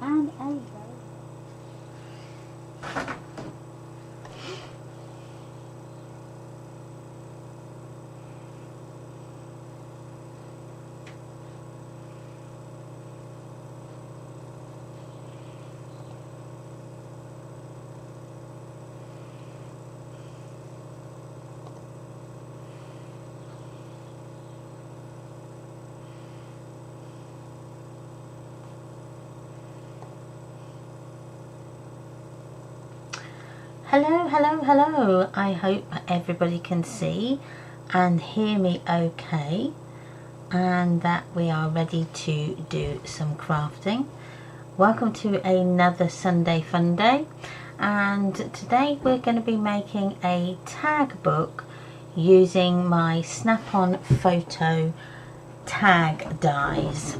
and elbow. Hello, hello, hello. I hope everybody can see and hear me okay, and that we are ready to do some crafting. Welcome to another Sunday Funday, and today we're going to be making a tag book using my snap-on photo tag dies.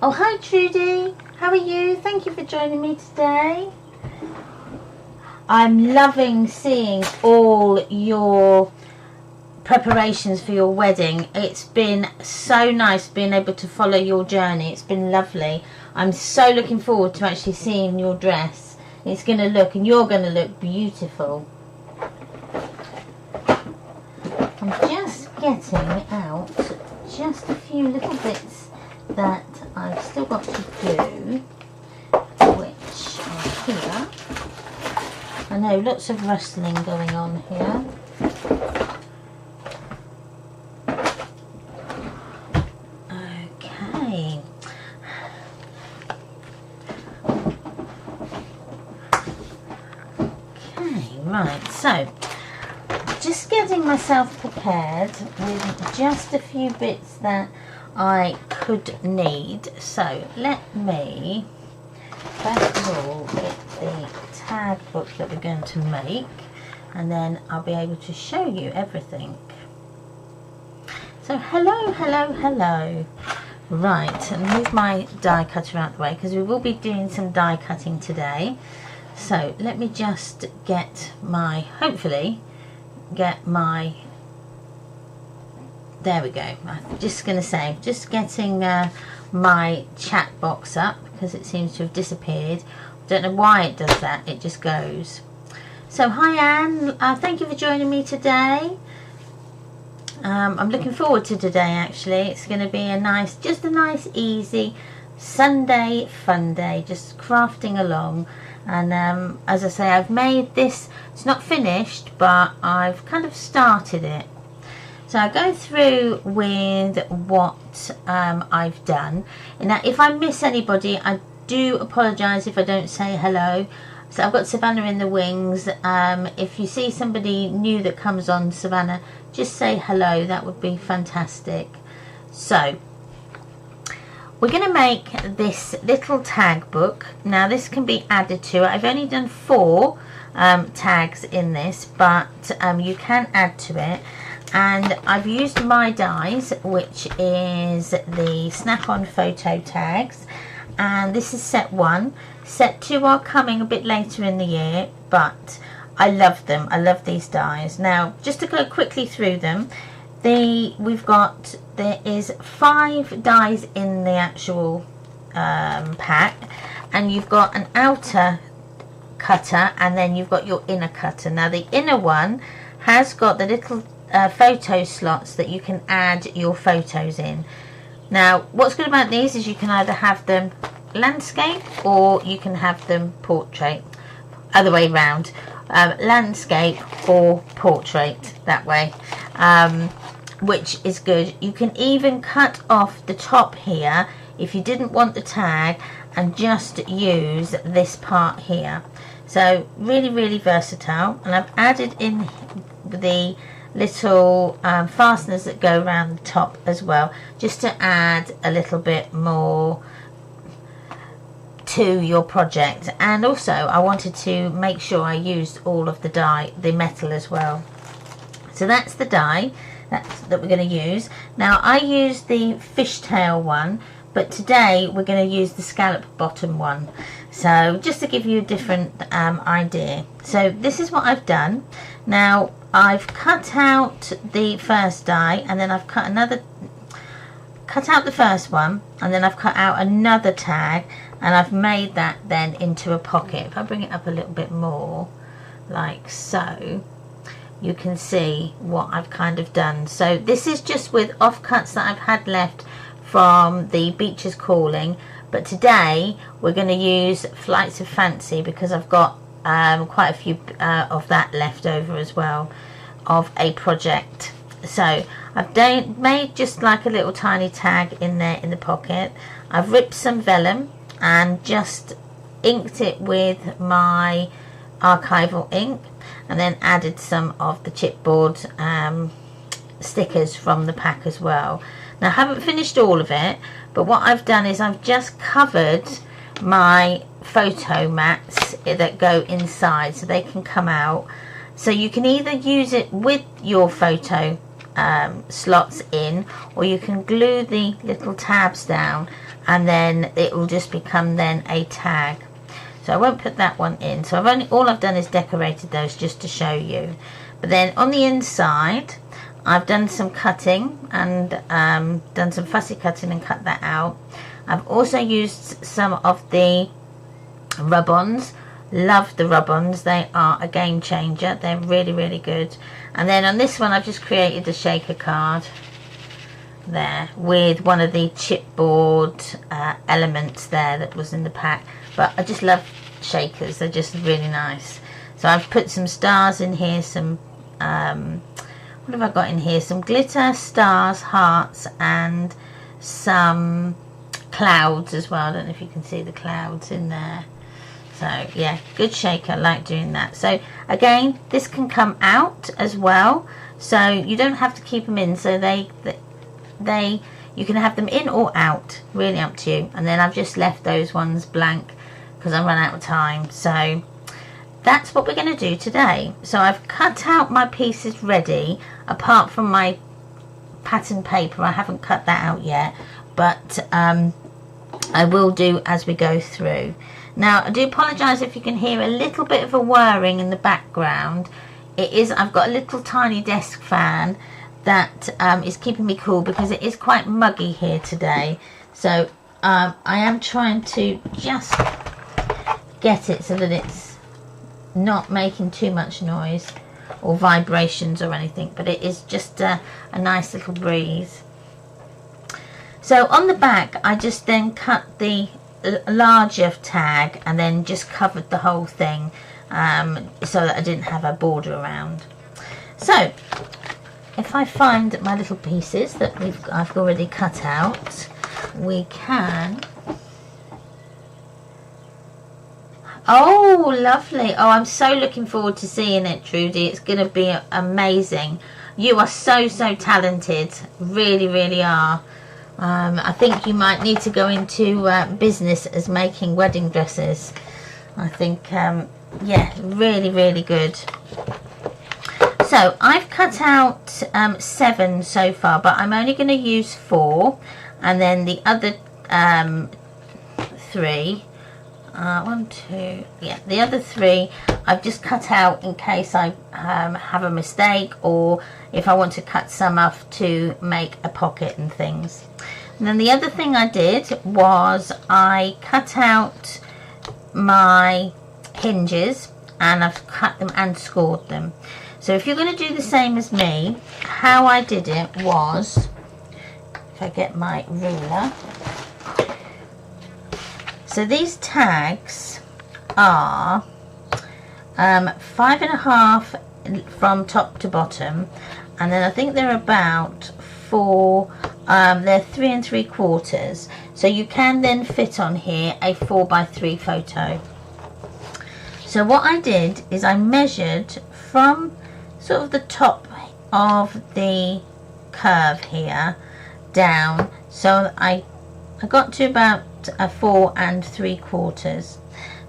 Oh, hi Trudy, how are you? Thank you for joining me today. I'm loving seeing all your preparations for your wedding. It's been so nice being able to follow your journey. It's been lovely. I'm so looking forward to actually seeing your dress. It's going to look, and you're going to look beautiful. I'm just getting out just a few little bits that I've still got to do, which are here. I know, lots of rustling going on here. Okay. Okay, right, so just getting myself prepared with just a few bits that I could need. So let me first of all get the tag book that we're going to make, and then I'll be able to show you everything. So hello, hello, hello. Right, and move my die cutter out of the way because we will be doing some die cutting today. So let me just get my, hopefully get my, there we go. I'm just going to say, just getting my chat box up because it seems to have disappeared. Don't know why it does that, it just goes. So hi Anne, thank you for joining me today. I'm looking forward to today actually. It's going to be a nice, just a nice easy Sunday fun day, just crafting along. And as I say, I've made this, it's not finished, but I've kind of started it. So I go through with what I've done. Now if I miss anybody, I do apologise if I don't say hello. So I've got Savannah in the wings. If you see somebody new that comes on, Savannah, just say hello, that would be fantastic. So we're going to make this little tag book. Now this can be added to it. I've only done 4 tags in this, but you can add to it. And I've used my dies, which is the snap-on photo tags, and this is set 1. Set 2 are coming a bit later in the year, but I love them. I love these dies. Now just to go quickly through them, there is 5 dies in the actual pack, and you've got an outer cutter and then you've got your inner cutter. Now the inner one has got the little photo slots that you can add your photos in. Now what's good about these is you can either have them landscape or you can have them portrait, other way round, landscape or portrait, that way, which is good. You can even cut off the top here if you didn't want the tag and just use this part here. So really, really versatile. And I've added in the little fasteners that go around the top as well, just to add a little bit more to your project. And also I wanted to make sure I used all of the die, the metal as well. So that's the die that we're going to use. Now I used the fishtail one, but today we're going to use the scallop bottom one. So just to give you a different idea. So this is what I've done. Now I've cut out the first die, and then I've cut another cut out the first one, and then I've cut out another tag, and I've made that then into a pocket. If I bring it up a little bit more, like so, you can see what I've kind of done. So this is just with offcuts that I've had left from the Beach is Calling, but today we're going to use Flights of Fancy because I've got quite a few of that left over as well, of a project. So I've made just like a little tiny tag in there in the pocket. I've ripped some vellum and just inked it with my archival ink, and then added some of the chipboard stickers from the pack as well. Now I haven't finished all of it, but what I've done is I've just covered my photo mats that go inside so they can come out. So you can either use it with your photo slots in, or you can glue the little tabs down and then it will just become then a tag. So I won't put that one in. So all I've done is decorated those just to show you. But then on the inside, I've done some cutting and done some fussy cutting and cut that out. I've also used some of the rub-ons. Love the rub-ons. They are a game changer. They're really, really good. And then on this one, I've just created a shaker card there with one of the chipboard elements there that was in the pack. But I just love shakers. They're just really nice. So I've put some stars in here, some what have I got in here? Some glitter, stars, hearts, and some clouds as well. I don't know if you can see the clouds in there. So yeah, good shaker. I like doing that. So again, this can come out as well, so you don't have to keep them in. So you can have them in or out, really up to you. And then I've just left those ones blank because I run out of time. So that's what we're going to do today. So I've cut out my pieces ready, apart from my pattern paper. I haven't cut that out yet, but I will do as we go through. Now I do apologise if you can hear a little bit of a whirring in the background. I've got a little tiny desk fan that is keeping me cool because it is quite muggy here today. So I am trying to just get it so that it's not making too much noise or vibrations or anything, but it is just a nice little breeze. So on the back, I just then cut the larger tag and then just covered the whole thing so that I didn't have a border around. So if I find my little pieces that I've already cut out, we can... Oh, lovely. Oh, I'm so looking forward to seeing it, Trudy. It's going to be amazing. You are so talented. Really, really are. I think you might need to go into business as making wedding dresses. I think, yeah, really, really good. So I've cut out 7 so far, but I'm only going to use 4. And then the other 3... 1, 2, yeah, the other 3 I've just cut out in case I have a mistake, or if I want to cut some off to make a pocket and things. And then the other thing I did was I cut out my hinges and I've cut them and scored them. So if you're going to do the same as me, how I did it was, if I get my ruler, so these tags are 5.5 from top to bottom, and then I think they're about 4, they're 3 3/4. So you can then fit on here a 4x3 photo. So what I did is I measured from sort of the top of the curve here down, so I got to about a 4 3/4.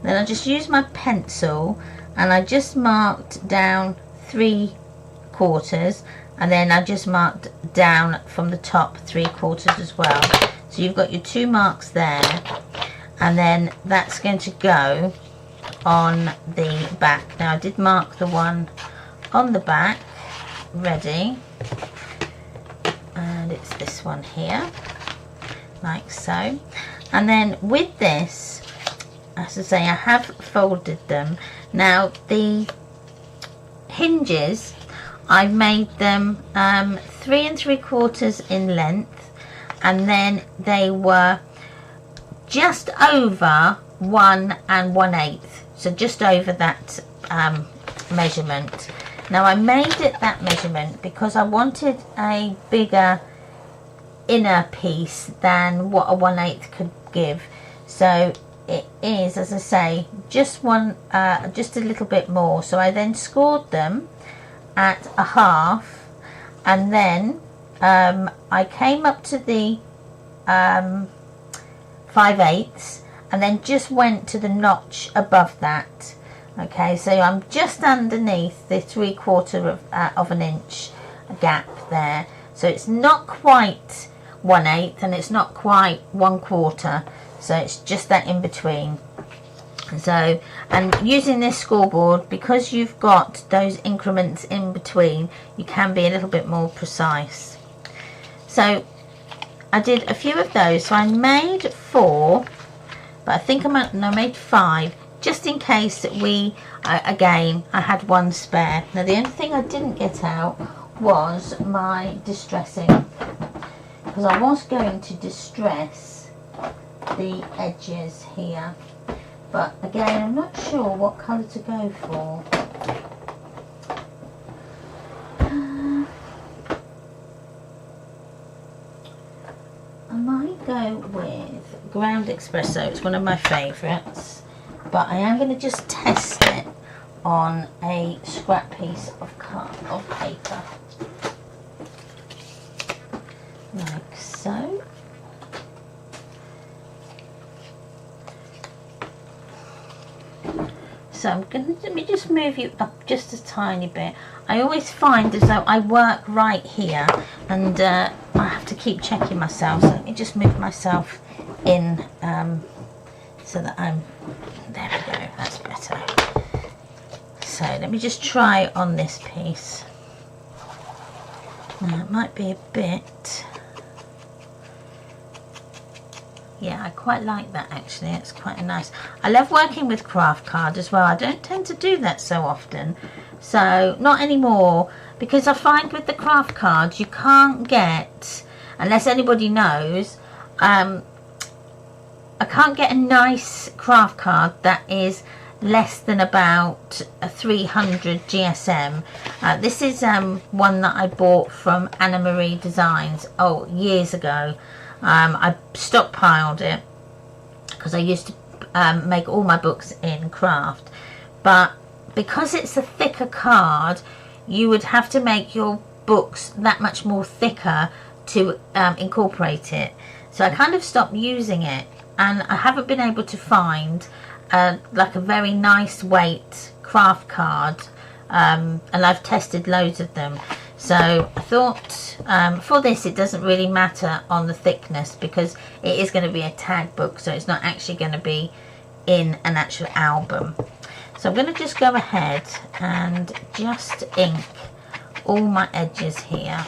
Then I just used my pencil and I just marked down 3/4, and then I just marked down from the top 3/4 as well. So you've got your 2 marks there, and then that's going to go on the back. Now I did mark the one on the back ready, and it's this one here. like so. And then with this, as I say, I have folded them. Now the hinges, I've made them 3 3/4 in length, and then they were just over 1 1/8, so just over that measurement. Now I made it that measurement because I wanted a bigger inner piece than what a 1/8 could give. So it is, as I say, just a little bit more. So I then scored them at 1/2, and then I came up to the 5/8, and then just went to the notch above that. Okay, so I'm just underneath the 3/4 of an inch gap there. So it's not quite 1/8 and it's not quite 1/4. So it's just that in between. So, and using this scoreboard, because you've got those increments in between, you can be a little bit more precise. So I did a few of those. So I made 4, but I think I made 5, just in case that again, I had one spare. Now the only thing I didn't get out was my distressing, because I was going to distress the edges here, but again, I'm not sure what colour to go for. I might go with Ground Espresso. It's one of my favourites, but I am going to just test it on a scrap piece of paper, like so. So let me just move you up just a tiny bit. I always find as though I work right here, and I have to keep checking myself. So let me just move myself in so that there we go, that's better. So let me just try on this piece. Now it might be a bit, yeah, I quite like that actually. It's quite nice. I love working with craft card as well. I don't tend to do that so often, so not anymore, because I find with the craft cards you can't get, unless anybody knows, I can't get a nice craft card that is less than about a 300 GSM. This is one that I bought from Anna Marie Designs years ago. I stockpiled it because I used to make all my books in craft, but because it's a thicker card, you would have to make your books that much more thicker to incorporate it. So I kind of stopped using it, and I haven't been able to find like a very nice weight craft card, and I've tested loads of them. So I thought for this it doesn't really matter on the thickness, because it is going to be a tag book, so it's not actually going to be in an actual album. So I'm going to just go ahead and just ink all my edges here.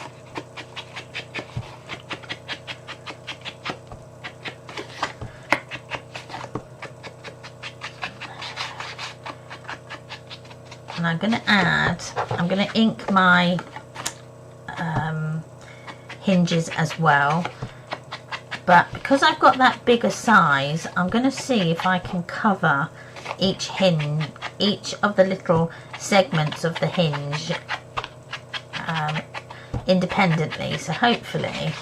And I'm going to ink my hinges as well, but because I've got that bigger size, I'm going to see if I can cover each of the little segments of the hinge independently. So hopefully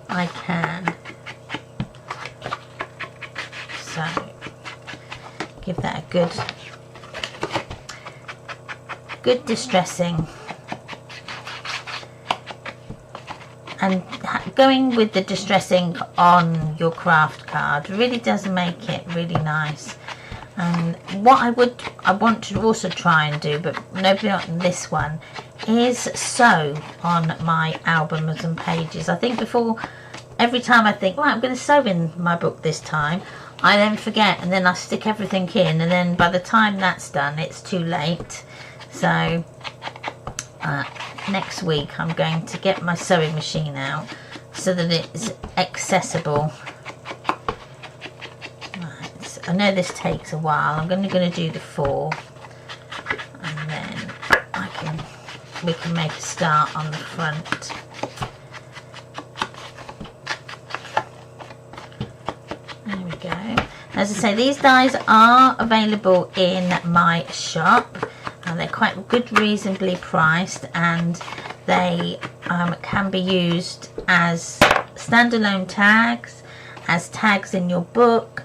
I can. So give that a good distressing. And going with the distressing on your craft card really does make it really nice. And what I want to also try and do, but maybe not this one, is sew on my albums and pages. I think every time I think, right, I'm going to sew in my book this time, I then forget, and then I stick everything in, and then by the time that's done, it's too late. So next week I'm going to get my sewing machine out, so that it's accessible. Right, so I know this takes a while. I'm going to do the 4, and then we can make a start on the front. There we go. As I say, these dies are available in my shop, and they're quite good, reasonably priced, and they can be used as standalone tags, as tags in your book,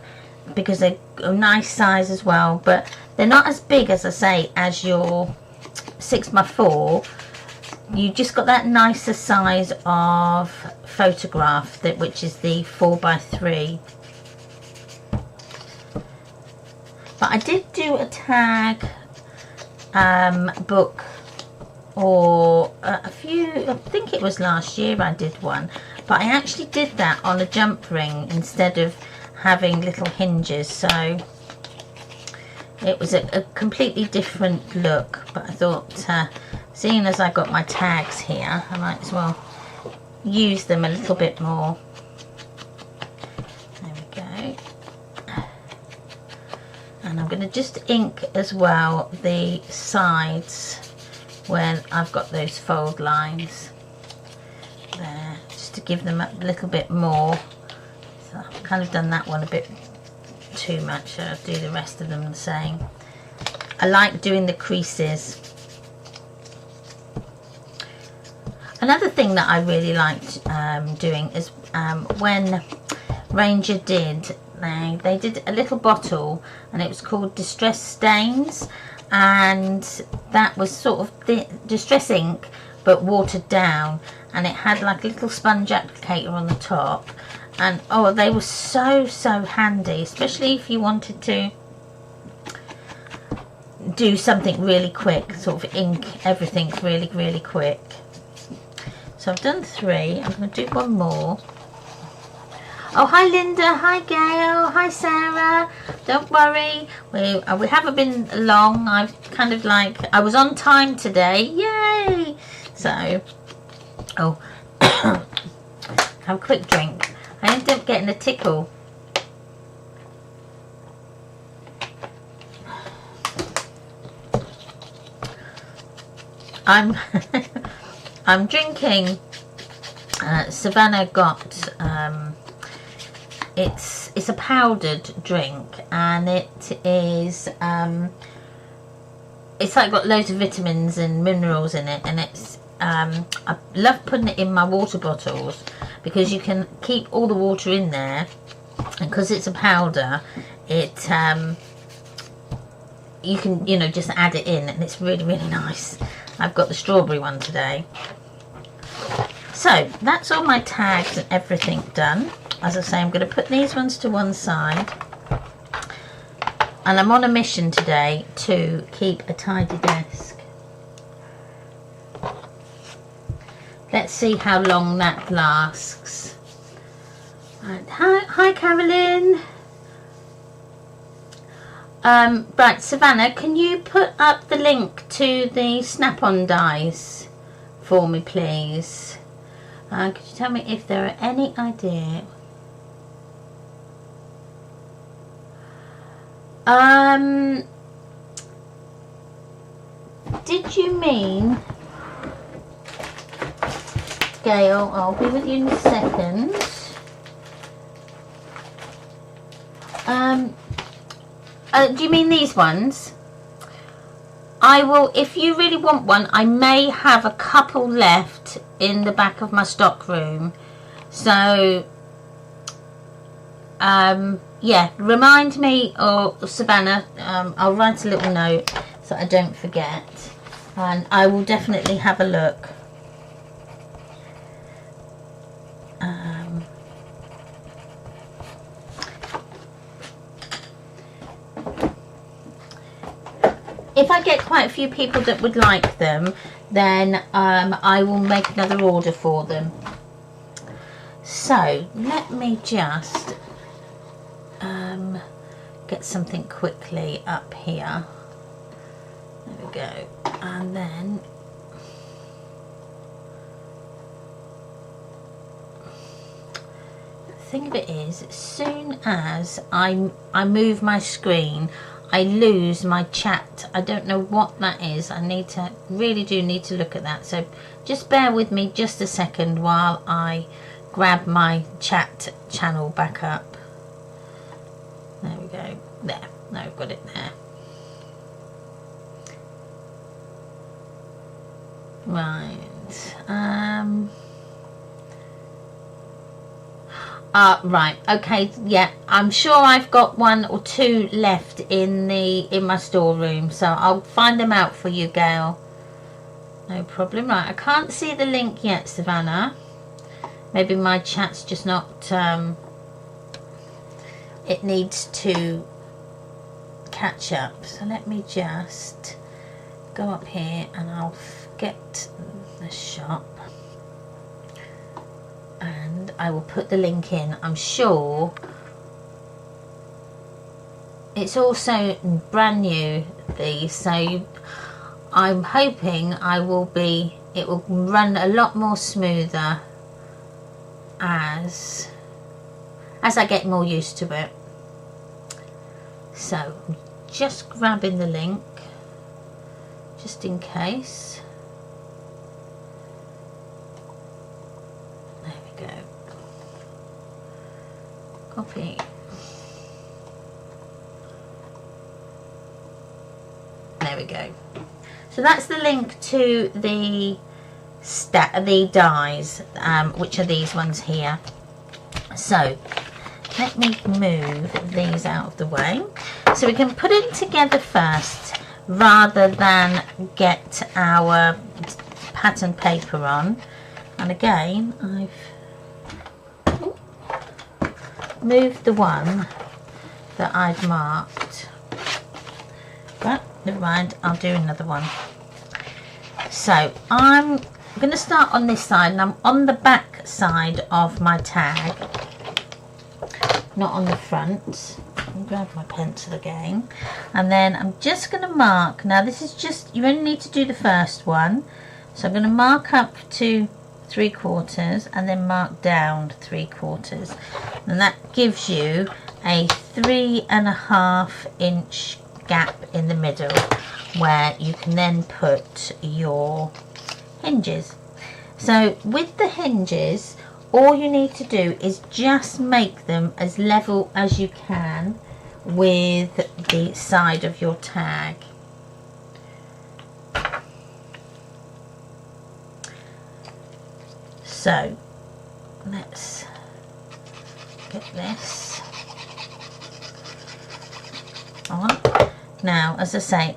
because they're a nice size as well, but they're not as big, as I say, as your 6x4. You just got that nicer size of photograph, which is the 4x3. But I did do a tag book, or a few, I think it was last year I did one, but I actually did that on a jump ring instead of having little hinges, so it was a completely different look. But I thought, seeing as I got my tags here, I might as well use them a little bit more. There we go. And I'm going to just ink as well the sides when I've got those fold lines there, just to give them a little bit more. So I've kind of done that one a bit too much, so I'll do the rest of them the same. I like doing the creases. Another thing that I really liked doing is when Ranger did, they did a little bottle, and it was called Distress Stains, and that was sort of the distress ink but watered down, and it had like a little sponge applicator on the top, and oh, they were so handy, especially if you wanted to do something really quick, sort of ink everything really quick. So I've done 3. I'm going to do one more. Oh, hi Linda, hi Gail, hi Sarah. Don't worry, we haven't been long. I've kind of like, I was on time today, yay! So, oh, have a quick drink. I ended up getting a tickle. I'm drinking. Savannah got it's a powdered drink, and it is it's like got loads of vitamins and minerals in it, and it's I love putting it in my water bottles because you can keep all the water in there, and because it's a powder, it you can, you know, just add it in, and it's really nice. I've got the strawberry one today. So that's all my tags and everything done. As I say, I'm going to put these ones to one side, and I'm on a mission today to keep a tidy desk. Let's see how long that lasts. Right. Hi Carolyn. Right, Savannah, can you put up the link to the snap-on dies for me, please? Could you tell me if there are any idea? Did you mean, Gail, I'll be with you in a second. Do you mean these ones? I will, if you really want one, I may have a couple left in the back of my stock room. So, yeah, remind me, or Savannah, I'll write a little note so I don't forget. And I will definitely have a look. If I get quite a few people that would like them, then I will make another order for them. So let me just get something quickly up here. There we go. And then thing of it is, as soon as I move my screen, I lose my chat. I don't know what that is. I really do need to look at that. So just bear with me just a second while I grab my chat channel back up. There we go. There. No, I've got it there. Right. Right, okay, yeah, I'm sure I've got 1 or 2 left in my storeroom, so I'll find them out for you, Gail. No problem. Right, I can't see the link yet, Savannah. Maybe my chat's just not, it needs to catch up. So let me just go up here and I'll get the shop. And I will put the link in. I'm sure it's also brand new, these, so I'm hoping it will run a lot more smoother as I get more used to it. So just grabbing the link just in case. Go. Copy. There we go. So that's the link to the dies, which are these ones here. So let me move these out of the way so we can put it together first rather than get our pattern paper on. And again, I've moved the one that I've marked, but never mind, I'll do another one. So I'm going to start on this side, and I'm on the back side of my tag, not on the front. I'll grab my pencil again, and then I'm just going to mark. Now this is just, you only need to do the first one, so I'm going to mark up to 3/4 and then mark down 3/4, and that gives you a 3.5 inch gap in the middle where you can then put your hinges. So with the hinges, all you need to do is just make them as level as you can with the side of your tag. So let's get this on. Now, as I say,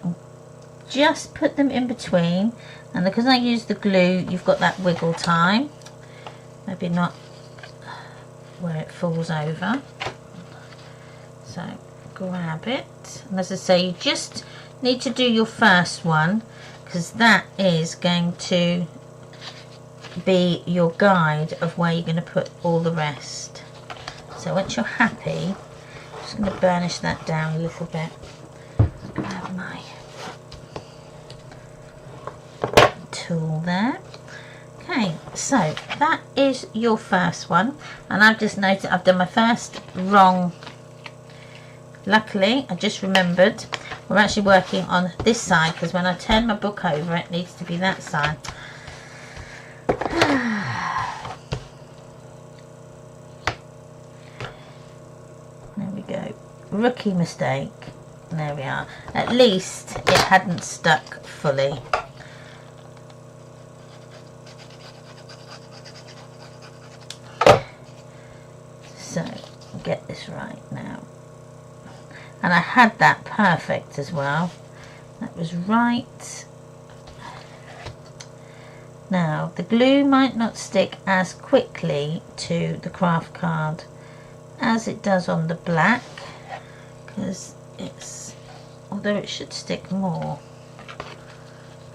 just put them in between, and because I use the glue, you've got that wiggle time. Maybe not where it falls over. So grab it, and as I say, you just need to do your first one because that is going to be your guide of where you're going to put all the rest. So once you're happy, I'm just going to burnish that down a little bit. Grab my tool there. Okay, so that is your first one, and I've just noticed I've done my first wrong. Luckily, I just remembered we're actually working on this side, because when I turn my book over, it needs to be that side. There we go. Rookie mistake. There we are. At least it hadn't stuck fully. So, get this right now. And I had that perfect as well. That was right. Now, the glue might not stick as quickly to the craft card as it does on the black, because it's, although it should stick more.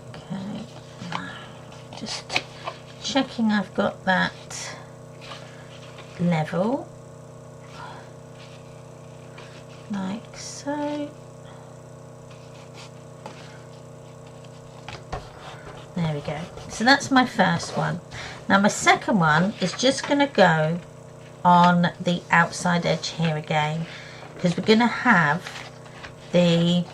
Okay, just checking I've got that level, like so. There we go. So that's my first one. Now my second one is just going to go on the outside edge here again, because we're going to have the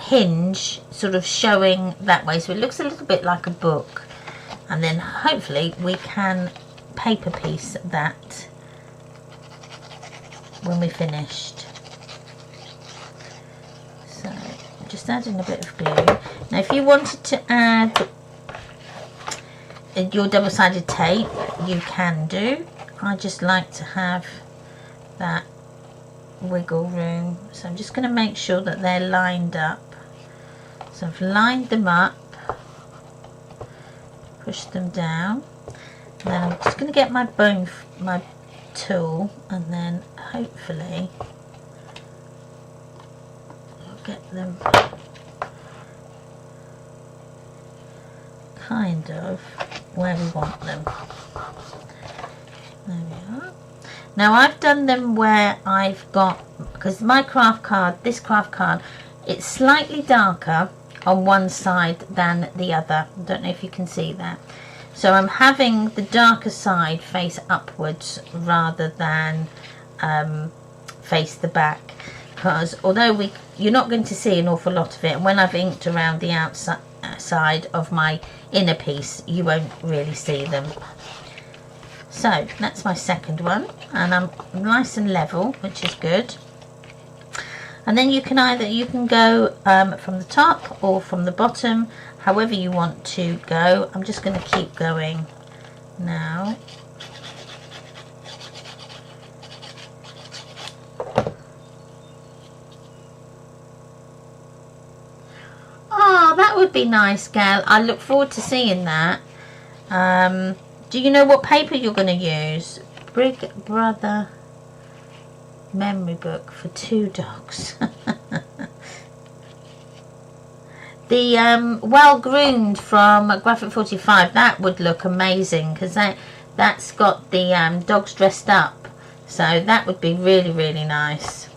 hinge sort of showing that way, so it looks a little bit like a book, and then hopefully we can paper piece that when we're finished. So just adding a bit of glue. Now if you wanted to add your double-sided tape, you can do. I just like to have that wiggle room, so I'm just going to make sure that they're lined up. So I've lined them up, push them down, and then I'm just going to get my tool, and then hopefully I'll get them kind of where we want them. There we are. Now I've done them where I've got, because my craft card, this craft card, it's slightly darker on one side than the other. I don't know if you can see that. So I'm having the darker side face upwards rather than face the back, because although you're not going to see an awful lot of it, and when I've inked around the outside of my inner piece, you won't really see them. So that's my second one, and I'm nice and level, which is good. And then you can go from the top or from the bottom, however you want to go. I'm just going to keep going now. Oh, that would be nice, Gail. I look forward to seeing that. Do you know what paper you're going to use? Big Brother memory book for 2 dogs. The Well Groomed from Graphic 45, that would look amazing, because that's got the dogs dressed up, so that would be really, really nice.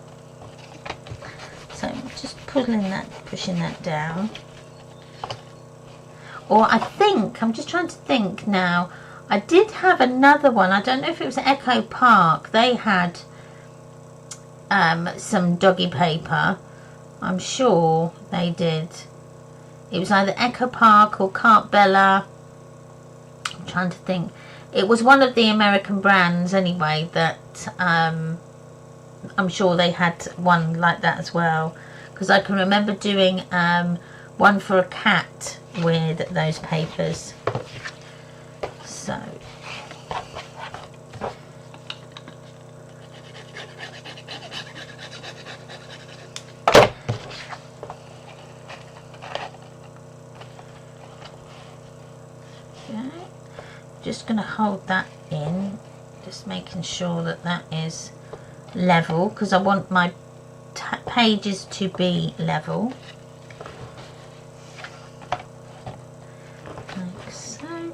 So just pushing that down. Or I think, I'm just trying to think now, I did have another one, I don't know if it was Echo Park, they had some doggy paper, I'm sure they did. It was either Echo Park or Cart Bella, I'm trying to think. It was one of the American brands anyway, that I'm sure they had one like that as well, because I can remember doing one for a cat with those papers. So just going to hold that in, just making sure that that is level, because I want my pages to be level, like so.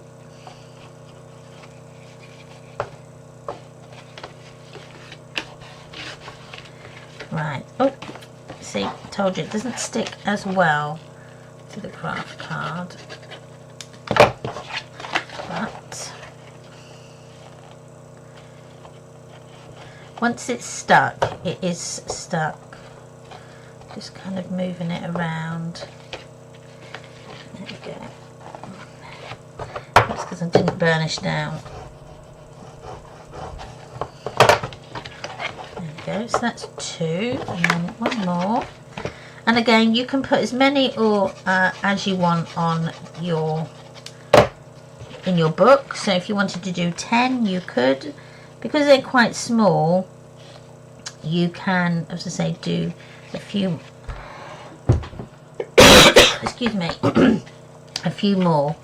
Right, oh, see, told you it doesn't stick as well to the craft card. But once it's stuck, it is stuck. Just kind of moving it around. There we go. That's because I didn't burnish down. There we go. So that's 2, and then one more. And again, you can put as many or as you want on in your book. So if you wanted to do 10, you could. Because they're quite small, you can, as I say, do a few excuse me, a few more.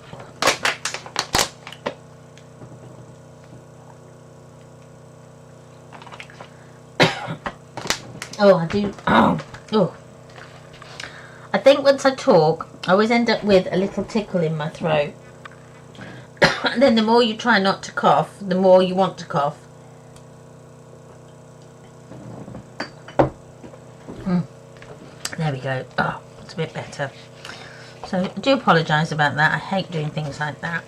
Oh, I do. Oh, I think once I talk, I always end up with a little tickle in my throat. And then the more you try not to cough, the more you want to cough. There we go. Oh, it's a bit better. So I do apologise about that. I hate doing things like that.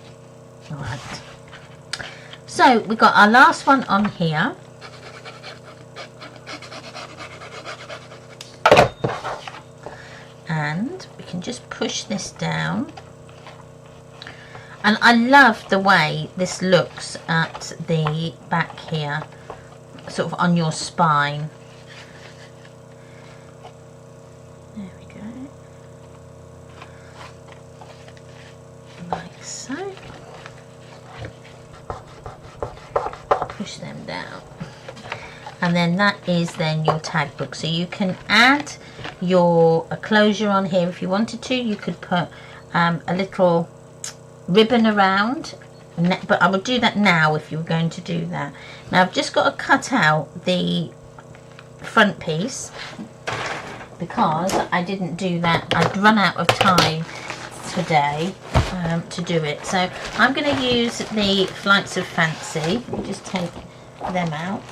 Alright. So we got our last one on here. And we can just push this down. And I love the way this looks at the back here, sort of on your spine. There we go. Like so. Push them down. And then that is then your tag book. So you can add your closure on here if you wanted to. You could put a little ribbon around, but I would do that now if you were going to do that. Now I've just got to cut out the front piece because I didn't do that. I'd run out of time today to do it. So I'm going to use the Flights of Fancy. Just take them out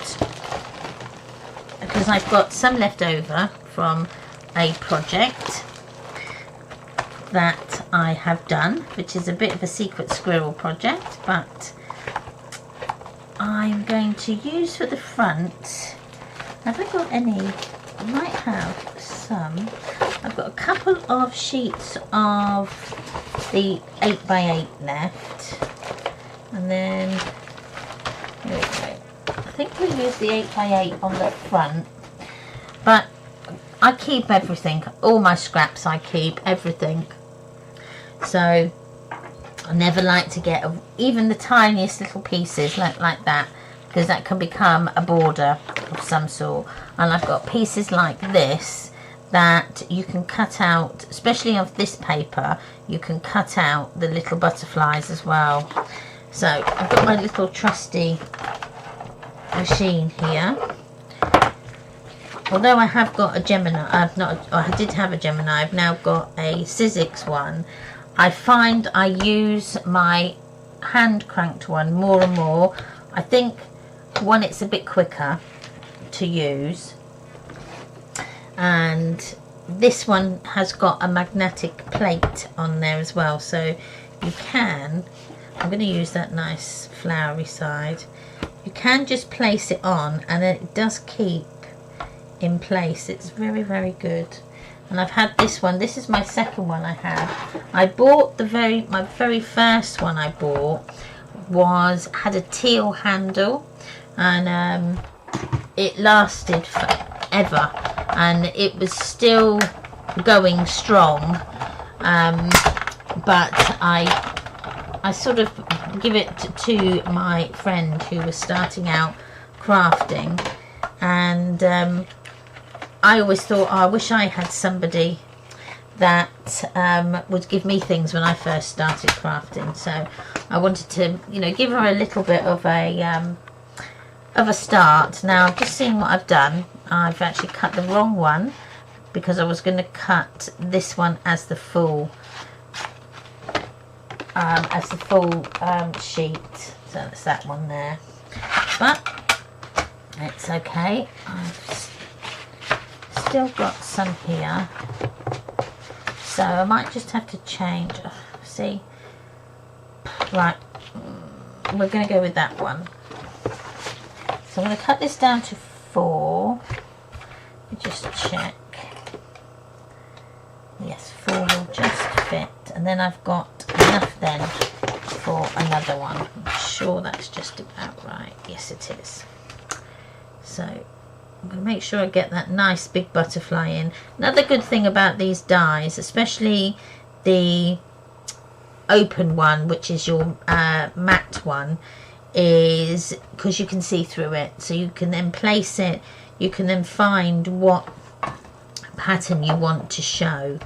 because I've got some left over from a project that I have done, which is a bit of a secret squirrel project, but I'm going to use for the front. Have I got any? I might have some. I've got a couple of sheets of the 8x8 left, and then here we go. I think we'll use the 8x8 on the front, but I keep everything, all my scraps I keep, everything. So I never like to get even the tiniest little pieces like that, because that can become a border of some sort. And I've got pieces like this that you can cut out, especially of this paper, you can cut out the little butterflies as well. So I've got my little trusty machine here. Although I have got a Gemini, I did have a Gemini, I've now got a Sizzix one. I find I use my hand cranked one more and more. I think one, it's a bit quicker to use, and this one has got a magnetic plate on there as well, so you can, I'm going to use that nice flowery side, you can just place it on and it does keep in place. It's very, very good. And I've had this one, this is my second one I have. I bought my very first one I bought had a teal handle, and it lasted forever and it was still going strong, but I sort of give it to my friend who was starting out crafting, and I always thought, oh, I wish I had somebody that would give me things when I first started crafting. So I wanted to, you know, give her a little bit of a start. Now I've just seen what I've done. I've actually cut the wrong one because I was going to cut this one as the full sheet. So that's that one there. But it's okay. I've still got some here, so I might just have to change. See, right, we're going to go with that one. So I'm going to cut this down to 4. Let me just check. Yes, 4 will just fit, and then I've got enough then for another one. I'm sure that's just about right. Yes, it is. So I'm going to make sure I get that nice big butterfly in. Another good thing about these dies, especially the open one, which is your matte one, is because you can see through it. So you can then place it, you can then find what pattern you want to show.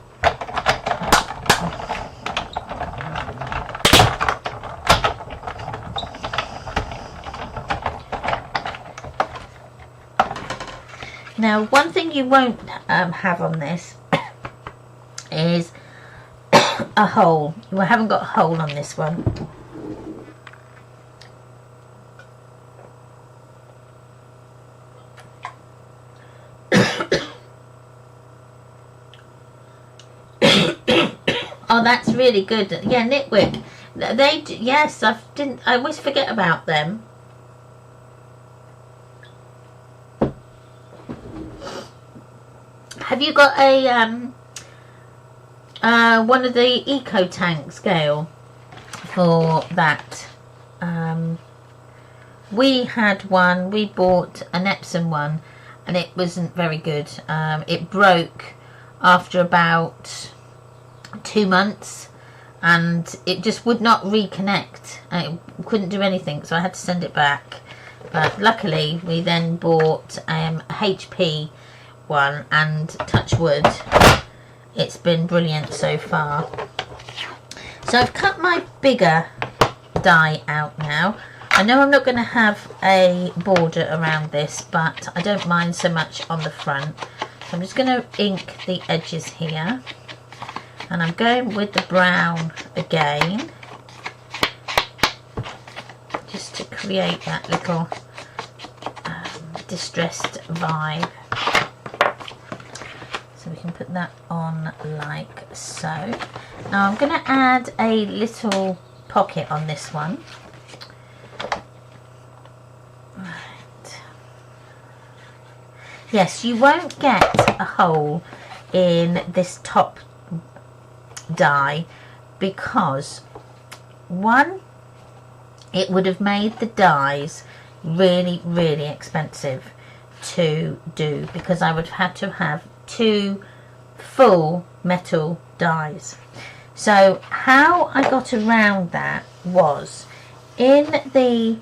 Now, one thing you won't have on this is a hole. We haven't got a hole on this one. Oh, that's really good. Yeah, Knitwick. Yes, I always forget about them. Have you got a one of the eco tank scale for that? We had one. We bought an Epsom one, and it wasn't very good. It broke after about 2 months, and it just would not reconnect. It couldn't do anything, so I had to send it back. But luckily we then bought a HP one, and touch wood, it's been brilliant so far. So I've cut my bigger die out now. I know I'm not going to have a border around this, but I don't mind so much on the front. So I'm just going to ink the edges here, and I'm going with the brown again, just to create that little distressed vibe. So we can put that on like so. Now I'm going to add a little pocket on this one. Right. Yes, you won't get a hole in this top die because, one, it would have made the dies really, really expensive to do, because I would have had to have 2 full metal dies. So how I got around that was in the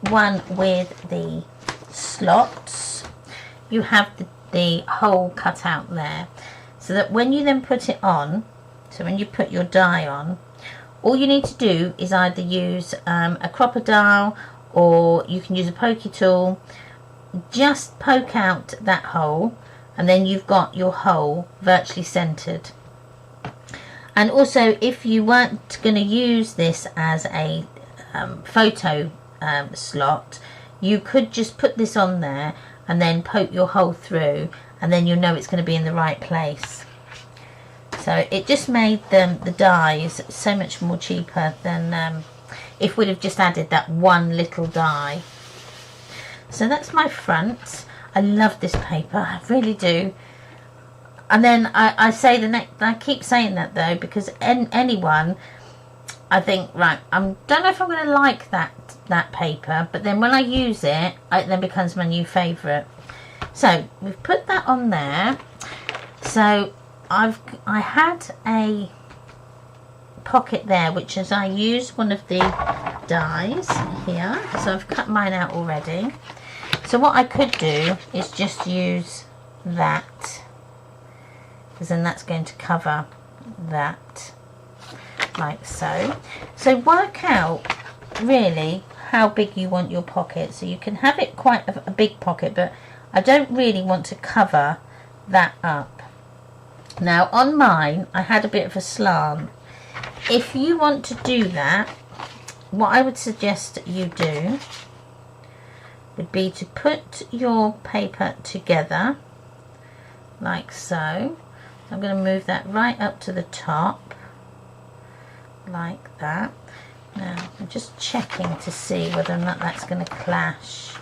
one with the slots, you have the hole cut out there, so that when you then put it on, so when you put your die on, all you need to do is either use a crocodile, or you can use a pokey tool. Just poke out that hole, and then you've got your hole virtually centered. And also, if you weren't going to use this as a photo slot, you could just put this on there and then poke your hole through, and then you'll know it's going to be in the right place. So it just made the dies so much more cheaper than if we'd have just added that one little die. So that's my front. I love this paper, I really do. And then I say the next, I keep saying that though, because anyone, I think, right, I don't know if I'm going to like that paper, but then when I use it, it then becomes my new favourite. So we've put that on there. So I had a pocket there, which is, I used one of the dies here, so I've cut mine out already. So what I could do is just use that, because then that's going to cover that like so. So work out really how big you want your pocket. So you can have it quite a big pocket, but I don't really want to cover that up. Now on mine I had a bit of a slant. If you want to do that, what I would suggest you do would be to put your paper together like so. I'm going to move that right up to the top like that. Now I'm just checking to see whether or not that's going to clash.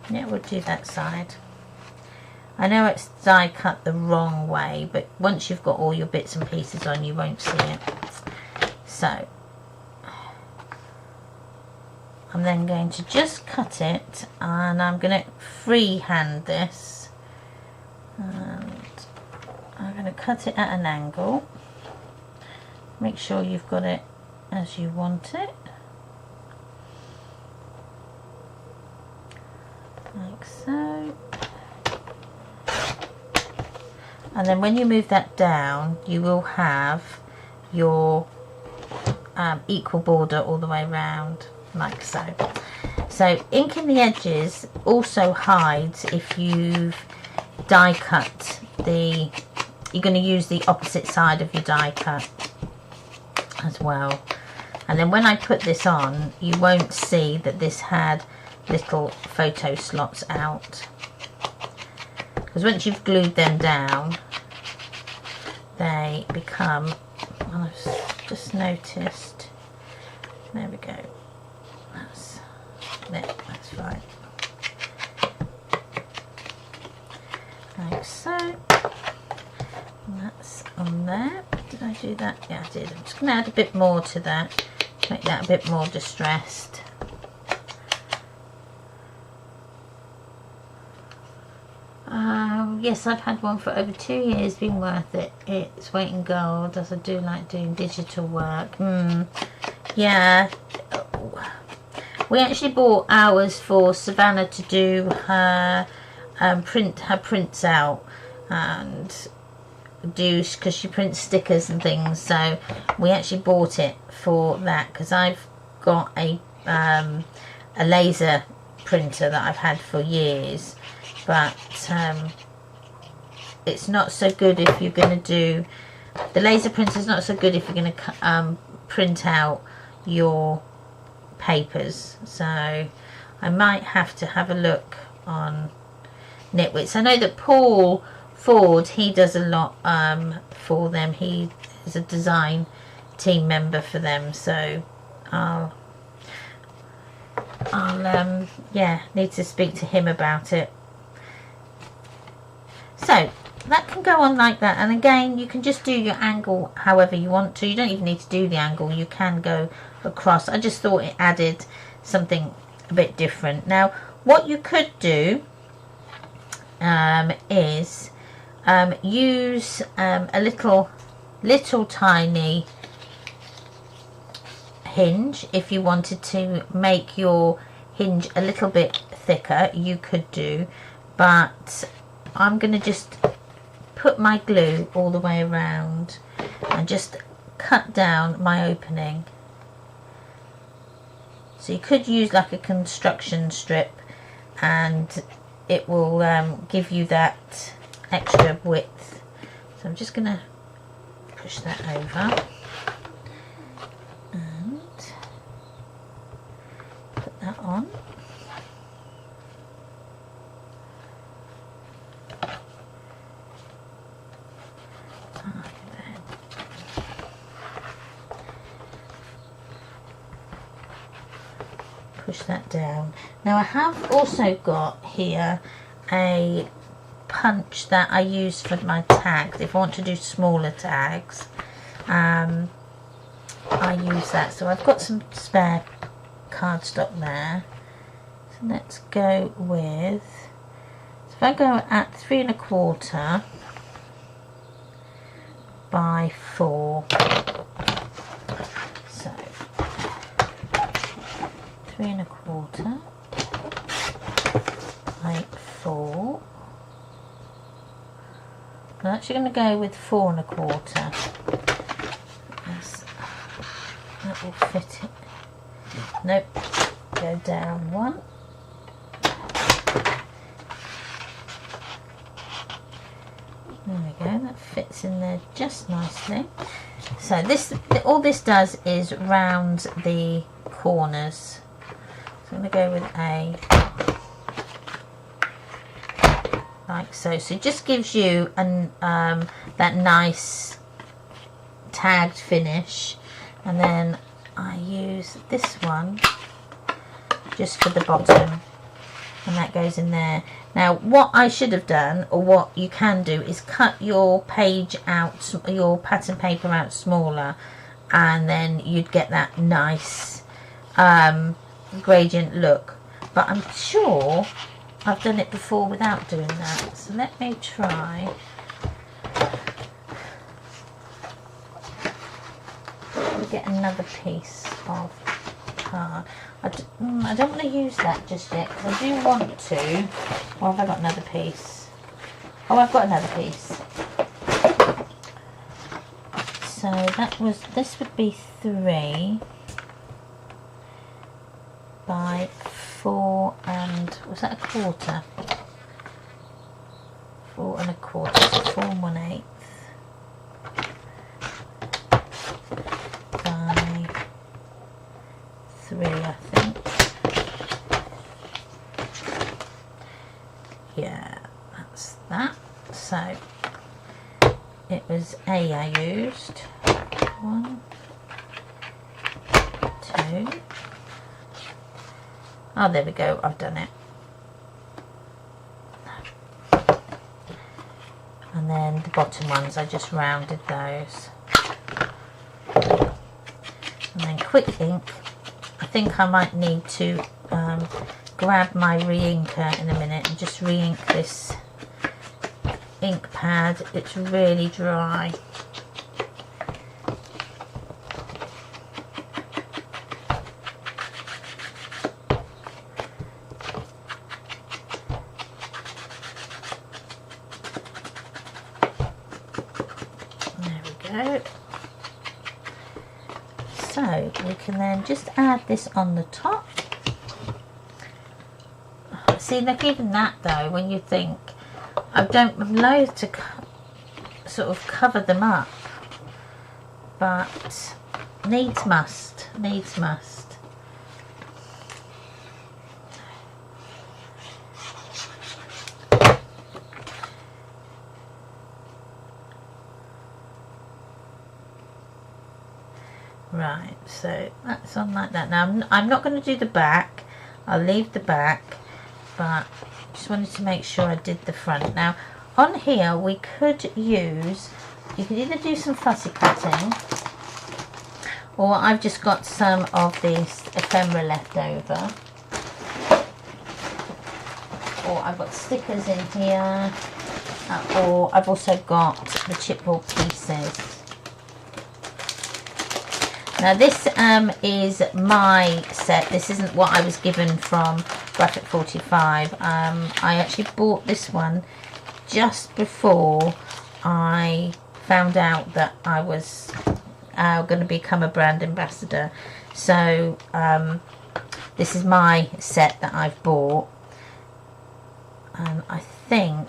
Yeah, we'll do that side. I know it's die cut the wrong way, but once you've got all your bits and pieces on, you won't see it. So I'm then going to just cut it, and I'm going to freehand this, and I'm going to cut it at an angle. Make sure you've got it as you want it, like so. And then when you move that down, you will have your equal border all the way around, like so. So inking the edges also hides if you've die cut you're going to use the opposite side of your die cut as well. And then when I put this on, you won't see that this had little photo slots out, because once you've glued them down, they become, I've just noticed, there we go, that's fine. so. And that's on there. Did I do that? Yeah, I did. I'm just going to add a bit more to that, make that a bit more distressed. Yes, I've had one for over 2 years, been worth it. It's weight in gold, as I do like doing digital work. Yeah, we actually bought ours for Savannah to do her prints out, and do, because she prints stickers and things, so we actually bought it for that, because I've got a laser printer that I've had for years, but it's not so good if you're going to do, the laser printer is not so good if you're going to print out your papers. So I might have to have a look on Knitwits. I know that Paul Ford, he does a lot for them. He is a design team member for them, so I'll yeah, need to speak to him about it. So that can go on like that, and again you can just do your angle however you want to. You don't even need to do the angle, you can go across. I just thought it added something a bit different. Now what you could do is use a little tiny hinge. If you wanted to make your hinge a little bit thicker, you could do, but I'm going to just put my glue all the way around and just cut down my opening. So you could use like a construction strip and it will give you that extra width. So I'm just going to push that over and put that on. Push that down. Now I have also got here a punch that I use for my tags. If I want to do smaller tags, I use that. So I've got some spare cardstock there. So let's go with, so if I go at 3 1/4 by 4. So 3 1/4 by 4. I'm actually going to go with 4 1/4. That will fit it. Nope. Go down 1. There we go. That fits in there just nicely. So this, all this does is round the corners. So I'm going to go with A, like so. So it just gives you that nice tagged finish. And then I use this one just for the bottom, and that goes in there. Now what I should have done, or what you can do, is cut your page out, your pattern paper out smaller, and then you'd get that nice gradient look. But I'm sure I've done it before without doing that, so let me try. Get another piece of card. I don't want to use that just yet, because I do want to. Or have I got another piece? Oh, I've got another piece. So that was, this would be 3 by 4 and, was that 1/4? 4 1/4, so 4 1/8. By 3, I think. Yeah, that's that. So it was A I used. 1, 2. Oh, there we go. I've done it. and then the bottom ones I just rounded those. And then quick ink. I think I might need to grab my re-inker in a minute and just re-ink this ink pad. It's really dry. There we go. So we can then just add this on the top. See, look, even that though, when you think, I'm loath to sort of cover them up, but needs must, needs must. Right, so that's on like that. Now I'm not going to do the back, I'll leave the back, but just wanted to make sure I did the front. Now on here we could use, you could either do some fussy cutting, or I've just got some of this ephemera left over, or I've got stickers in here, or I've also got the chipboard pieces. Now this is my set. This isn't what I was given from Graphic 45. I actually bought this one just before I found out that I was going to become a brand ambassador. So this is my set that I've bought. I think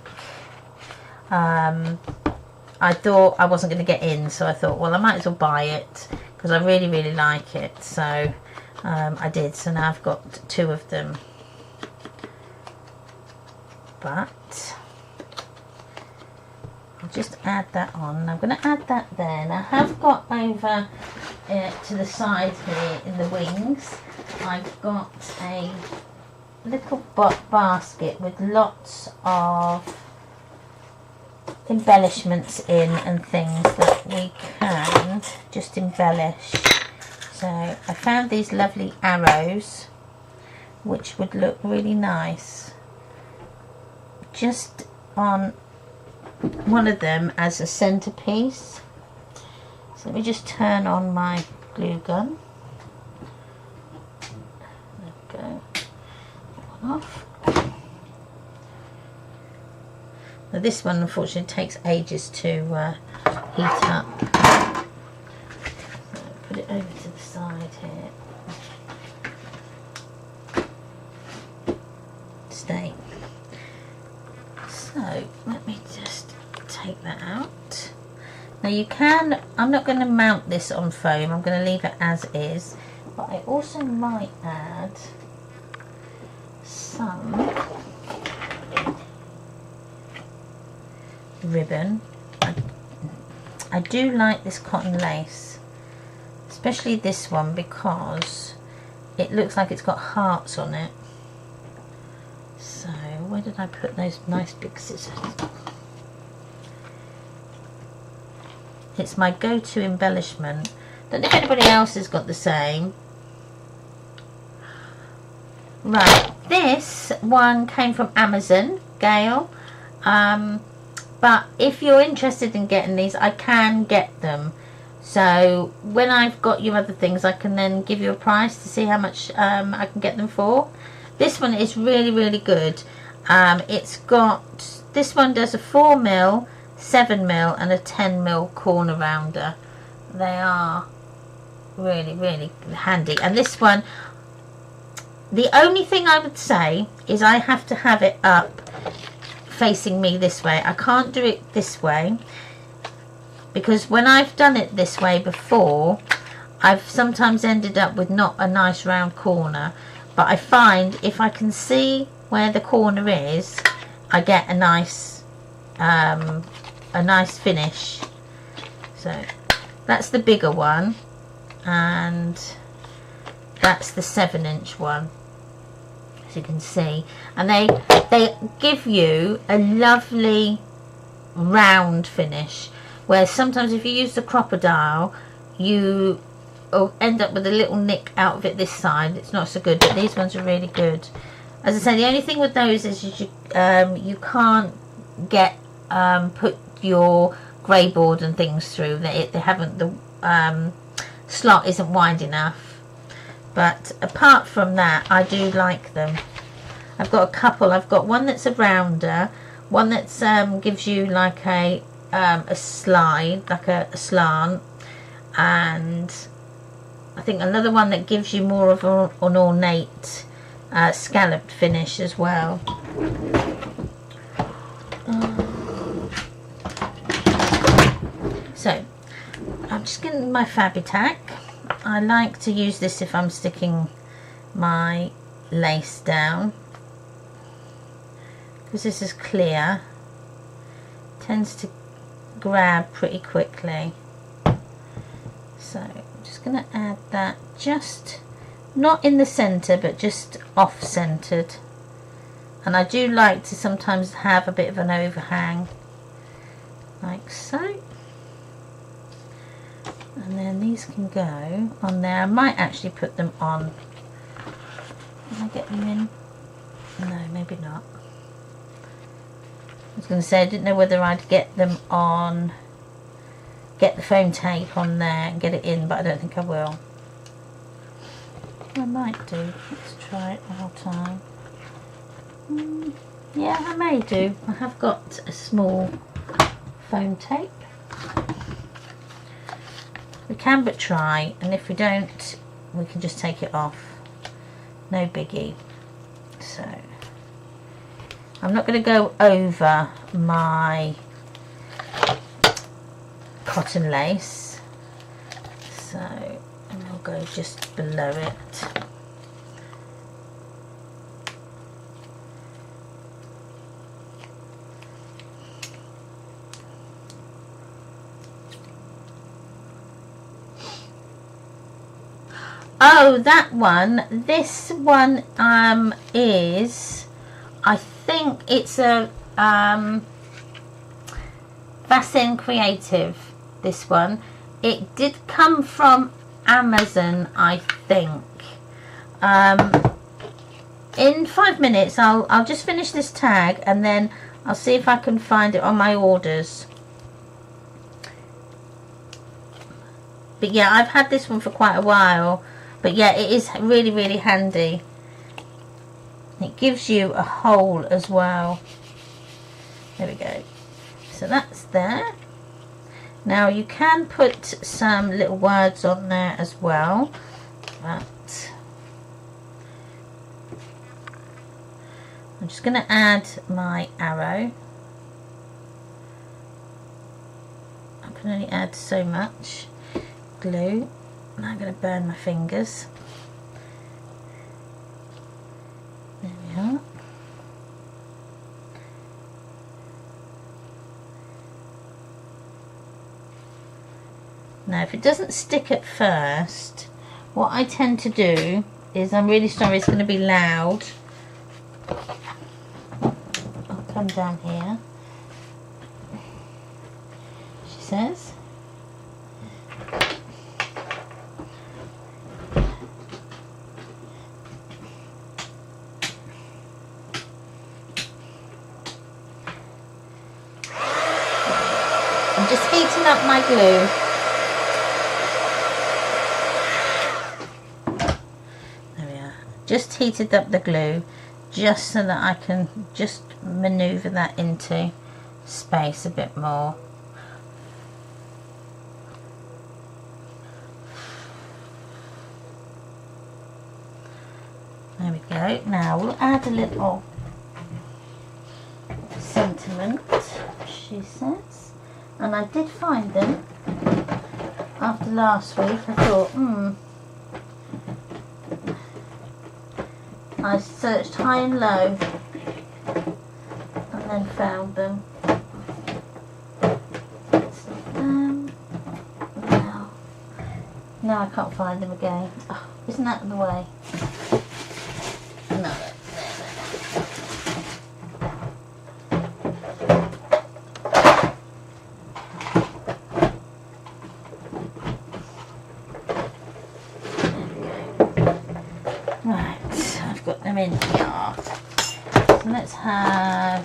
I thought I wasn't going to get in, so I thought, well, I might as well buy it because I really, really like it. So I did. So now I've got two of them. But I'll just add that on. I'm going to add that there. Now I have got over to the side here in the wings, I've got a little basket with lots of embellishments in and things that we can just embellish. So I found these lovely arrows which would look really nice just on one of them as a centerpiece. So let me just turn on my glue gun. There we go. That one off. Now this one unfortunately takes ages to heat up. So put it over to the side here. Stay. So let me just take that out. Now you can, I'm not going to mount this on foam, I'm going to leave it as is, but I also might add some ribbon. I do like this cotton lace, especially this one, because it looks like it's got hearts on it. So where did I put those nice big scissors? It's my go-to embellishment. Don't know if anybody else has got the same. Right, this one came from Amazon, Gail. But if you're interested in getting these, I can get them. So when I've got your other things, I can then give you a price to see how much I can get them for. This one is really, really good. It's got, this one does a 4mm, 7mm and a 10mm corner rounder. They are really, really handy. And this one, the only thing I would say is I have to have it up facing me this way. I can't do it this way, because when I've done it this way before, I've sometimes ended up with not a nice round corner. But I find if I can see where the corner is, I get a nice finish. So that's the bigger one, and that's the 7-inch one, as you can see. And they give you a lovely round finish, where sometimes if you use the crocodile you end up with a little nick out of it this side. It's not so good, but these ones are really good. As I say, the only thing with those is you can't get put your grey board and things through. They haven't, the slot isn't wide enough. But apart from that, I do like them. I've got a couple. I've got one that's a rounder, one that's gives you like a slide, like a slant, and I think another one that gives you more of an ornate scalloped finish as well. So I'm just getting my Fabri-Tac. I like to use this if I'm sticking my lace down, because this is clear, tends to grab pretty quickly. So I'm just going to add that, just not in the centre but just off centred, and I do like to sometimes have a bit of an overhang like so. And then these can go on there. I might actually put them on. Can I get them in? No, maybe not. I was going to say I didn't know whether I'd get them on, get the foam tape on there and get it in, but I don't think I will. I might do. Let's try it one more time. Yeah, I may do. I have got a small foam tape. We can but try, and if we don't, we can just take it off. No biggie. So I'm not going to go over my cotton lace, so and I'll go just below it. Oh, that one. This one is, I think it's a Vassin Creative, this one. It did come from Amazon, I think. In 5 minutes I'll just finish this tag and then I'll see if I can find it on my orders. But yeah, I've had this one for quite a while. But yeah, it is really, really handy. It gives you a hole as well. There we go. So that's there. Now you can put some little words on there as well. But I'm just going to add my arrow. I can only add so much glue. And I'm going to burn my fingers. There we are. Now if it doesn't stick at first, what I tend to do is, I'm really sorry it's going to be loud. I'll come down here. She says. I'm just heating up my glue. There we are. Just heated up the glue just so that I can just manoeuvre that into space a bit more. There we go. Now we'll add a little sentiment, she says. And I did find them after last week. I thought, I searched high and low and then found them. Now I can't find them again. Oh, isn't that in the way? No. them in here. So let's have...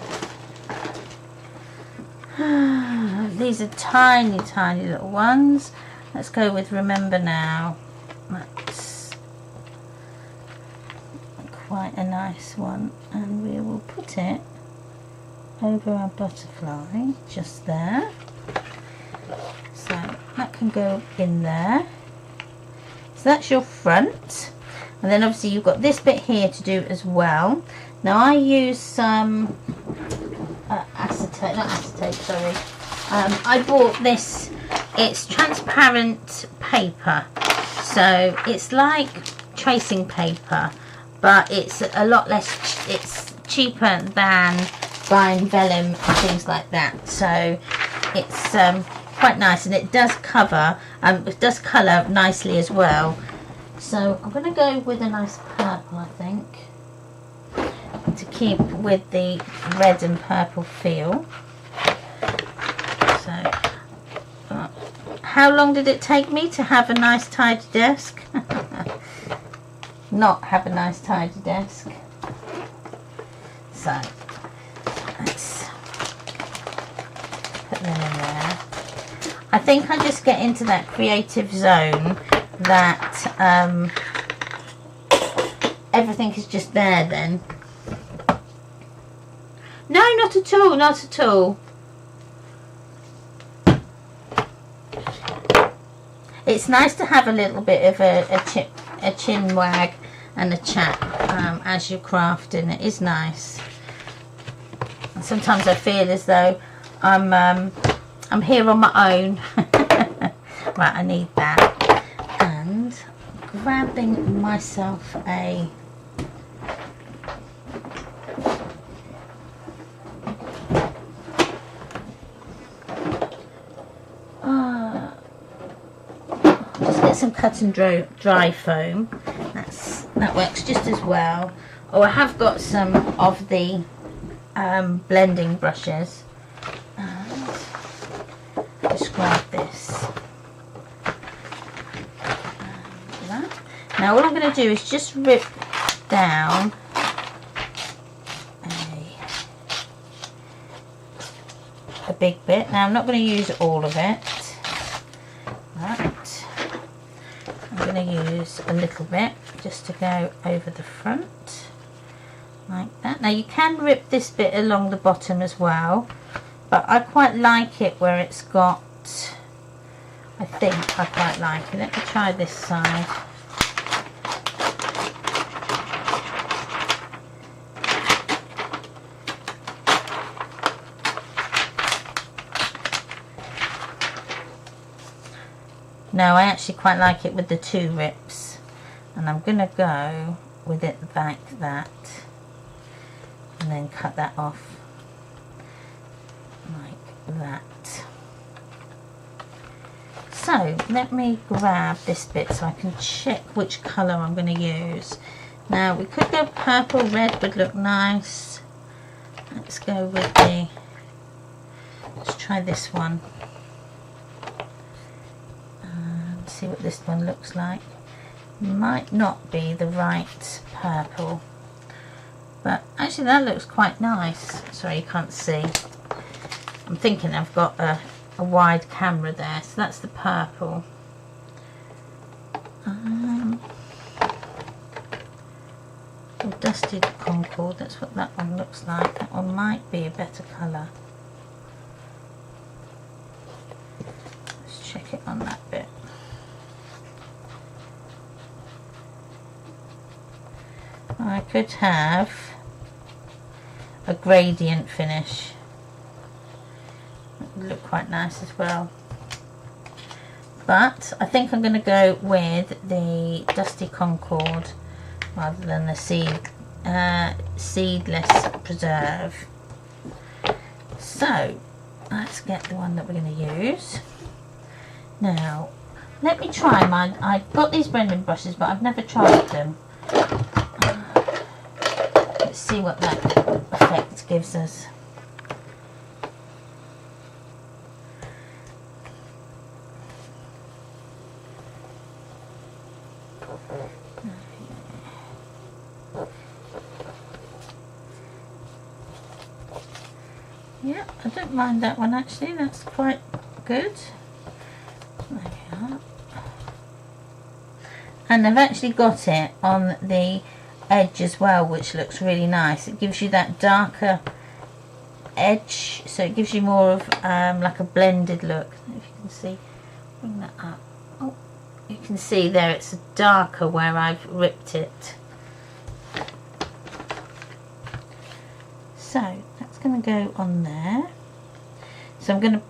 these are tiny, tiny little ones. Let's go with Remember Now. That's quite a nice one. And we will put it over our butterfly, just there. So that can go in there. So that's your front. And then obviously you've got this bit here to do as well. Now I use some acetate, not acetate, sorry. I bought this, it's transparent paper. So it's like tracing paper, but it's a lot less, it's cheaper than buying vellum and things like that. So it's quite nice, and it does cover, it does colour nicely as well. So I'm going to go with a nice purple, I think, to keep with the red and purple feel. So, how long did it take me to have a nice tidy desk? Not have a nice tidy desk. So, let's put them in there. I think I just get into that creative zone that everything is just there then. No, not at all, not at all. It's nice to have a little bit of a chin wag and a chat as you're crafting. It is nice. And sometimes I feel as though I'm here on my own. Right, I need that. And grabbing myself a just get some cut and dry foam. That works just as well. Oh, I have got some of the blending brushes. And just grab this. Now all I'm going to do is just rip down a big bit. Now I'm not going to use all of it. Right. I'm going to use a little bit just to go over the front. Like that. Now you can rip this bit along the bottom as well. But I quite like it where it's got... I think I quite like it. Let me try this side. No, I actually quite like it with the two rips, and I'm going to go with it like that and then cut that off like that. So let me grab this bit so I can check which colour I'm going to use. Now we could go purple, red would look nice. Let's go with the, let's try this one. See what this one looks like. Might not be the right purple, but actually that looks quite nice. Sorry, you can't see. I'm thinking I've got a wide camera there, so that's the purple. Dusted Concord, that's what that one looks like. That one might be a better colour. Let's check it on that bit. I could have a gradient finish. It would look quite nice as well. But I think I'm going to go with the Dusty Concord rather than the seedless preserve. So let's get the one that we're going to use. Now let me try mine. I've got these blending brushes, but I've never tried them. Let's see what that effect gives us. Yeah, I don't mind that one actually, that's quite good. There we are. And I've actually got it on the edge as well, which looks really nice. It gives you that darker edge, so it gives you more of like a blended look. If you can see, bring that up. Oh, you can see there it's darker where I've ripped it. So that's going to go on there. So I'm going to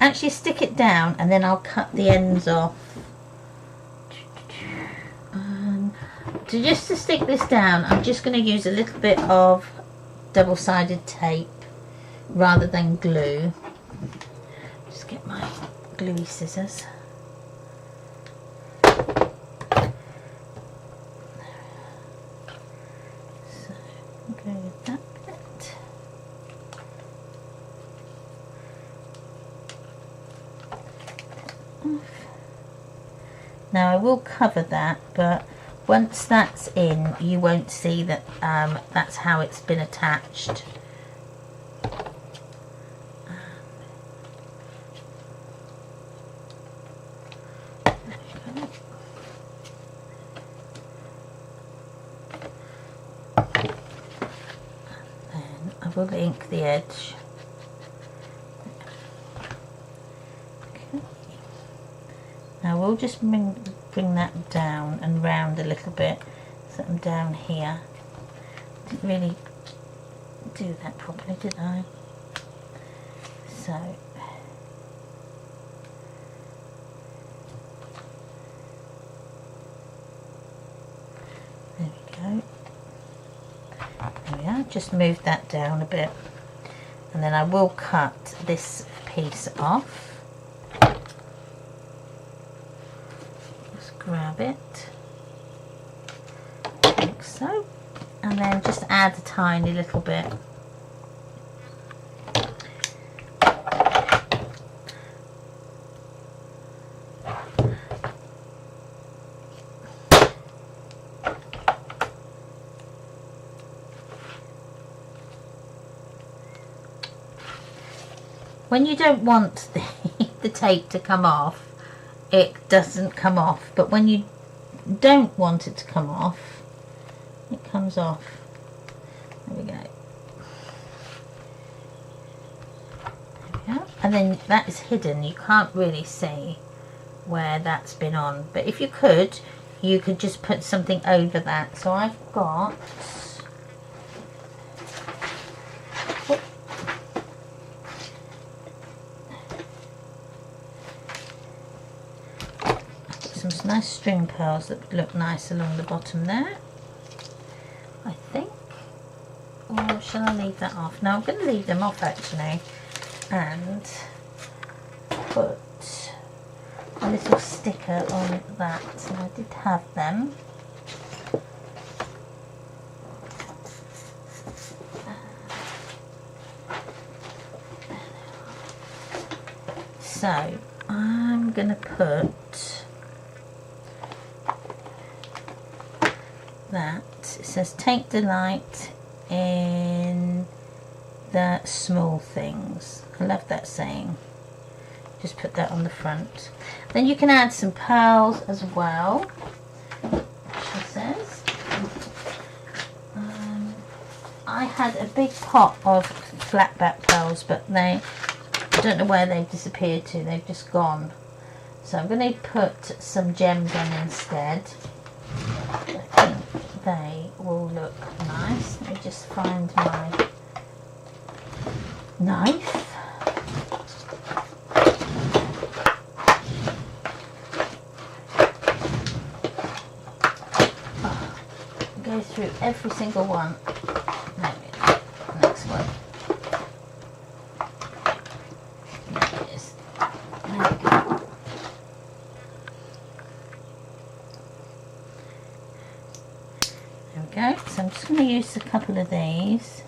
actually stick it down and then I'll cut the ends off. Just to stick this down, I'm just going to use a little bit of double-sided tape rather than glue. Just get my gluey scissors. So go with that bit. Now I will cover that, but once that's in, you won't see that that's how it's been attached. Then I will ink the edge. Okay. Now we'll just bring that down and round a little bit, so I'm down here. Didn't really do that properly, did I? So there we go. There we are. Just move that down a bit, and then I will cut this piece off. Grab it like so, and then just add a tiny little bit. When you don't want the tape to come off, it doesn't come off, but when you don't want it to come off, it comes off. There we go. There we go. And then that is hidden. You can't really see where that's been on, but if you could just put something over that. So I've got some nice string pearls that would look nice along the bottom there, I think. Or shall I leave that off? No, I'm going to leave them off actually, and put a little sticker on that. And I did have them. So I'm going to put that. It says take delight in the small things. I love that saying. Just put that on the front. Then you can add some pearls as well, she says. I had a big pot of flat back pearls, but I don't know where they've disappeared to. They've just gone. So I'm going to put some gems on instead. I think they will look nice. Let me just find my knife. Go through every single one. There we go. Next one. There it is. There we go. There we go. So I'm just going to use a couple of these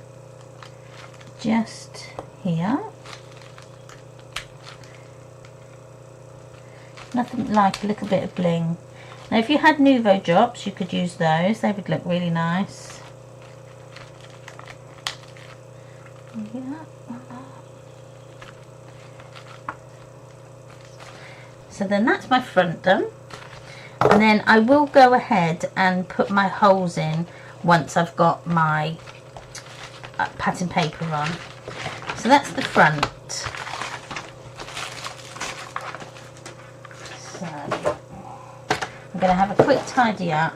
just here. Nothing like a little bit of bling. Now if you had Nouveau drops, you could use those. They would look really nice. Yeah. So then that's my front done, and then I will go ahead and put my holes in once I've got my pattern paper on. So that's the front. So I'm going to have a quick tidy up.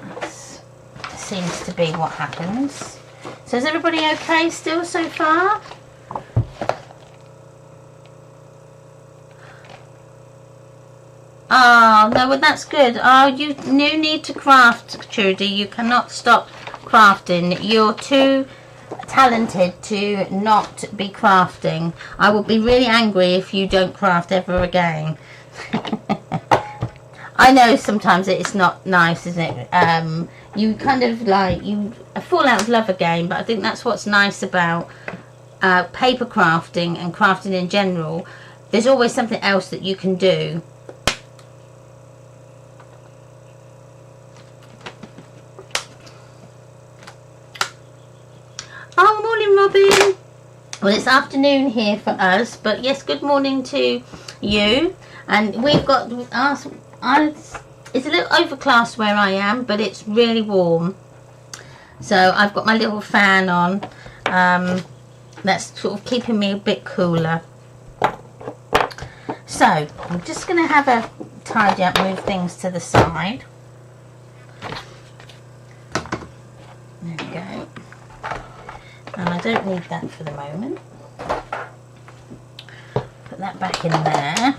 That seems to be what happens. So is everybody okay still so far? Oh, no, well, that's good. Oh, you need to craft, Trudy. You cannot stop crafting. You're too talented to not be crafting. I will be really angry if you don't craft ever again. I know sometimes it's not nice, isn't it? You kind of like, you fall out of love again, but I think that's what's nice about paper crafting and crafting in general. There's always something else that you can do. Oh, morning, Robin. Well, it's afternoon here for us, but yes, good morning to you. And we've got it's a little overcast where I am, but it's really warm. So I've got my little fan on. That's sort of keeping me a bit cooler. So I'm just going to have a tidy up, move things to the side. There we go. And I don't need that for the moment. Put that back in there.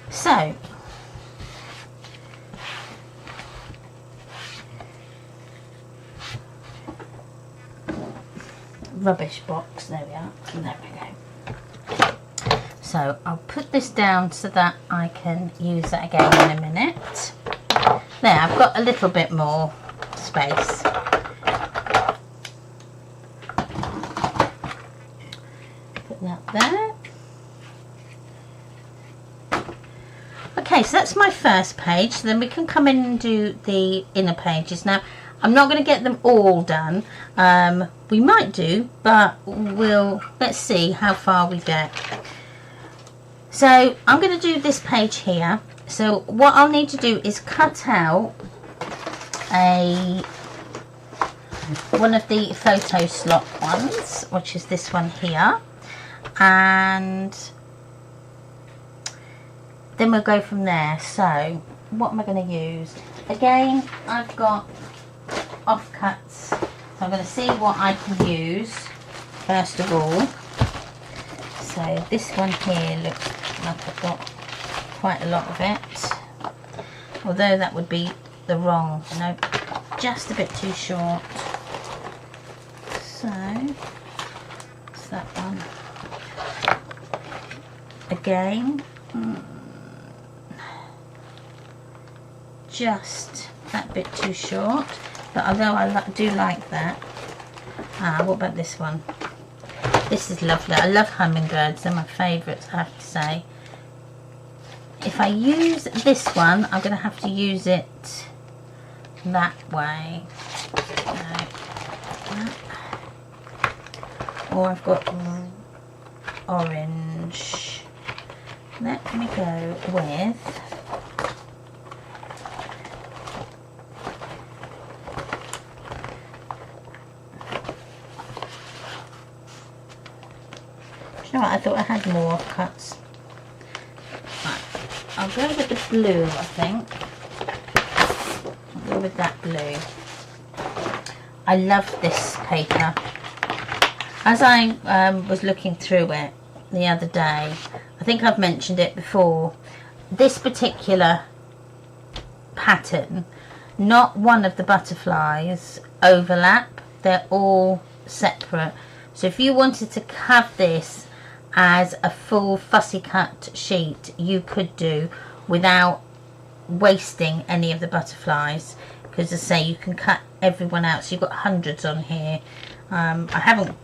So, rubbish box, there we are. There we go. So I'll put this down so that I can use that again in a minute. There, I've got a little bit more space. That there. Okay, so that's my first page. So then we can come in and do the inner pages. Now, I'm not going to get them all done. We might do, but let's see how far we get. So I'm going to do this page here. So what I'll need to do is cut out one of the photo slot ones, which is this one here. And then we'll go from there. So what am I going to use? Again, I've got offcuts, so I'm going to see what I can use first of all. So this one here looks like I've got quite a lot of it, although that would be the wrong, no, just a bit too short. So what's that one? Again, just that bit too short, but although I do like that. What about this one? This is lovely. I love hummingbirds, they're my favourites, I have to say. If I use this one, I'm going to have to use it that way. Or I've got orange. Let me go with you know what, I thought I had more cuts. Right. I'll go with the blue, I think. I'll go with that blue. I love this paper. As I was looking through it the other day, I think I've mentioned it before, this particular pattern, not one of the butterflies overlap, they're all separate. So if you wanted to have this as a full fussy cut sheet, you could do without wasting any of the butterflies, because as I say, you can cut everyone out. So you've got hundreds on here. I haven't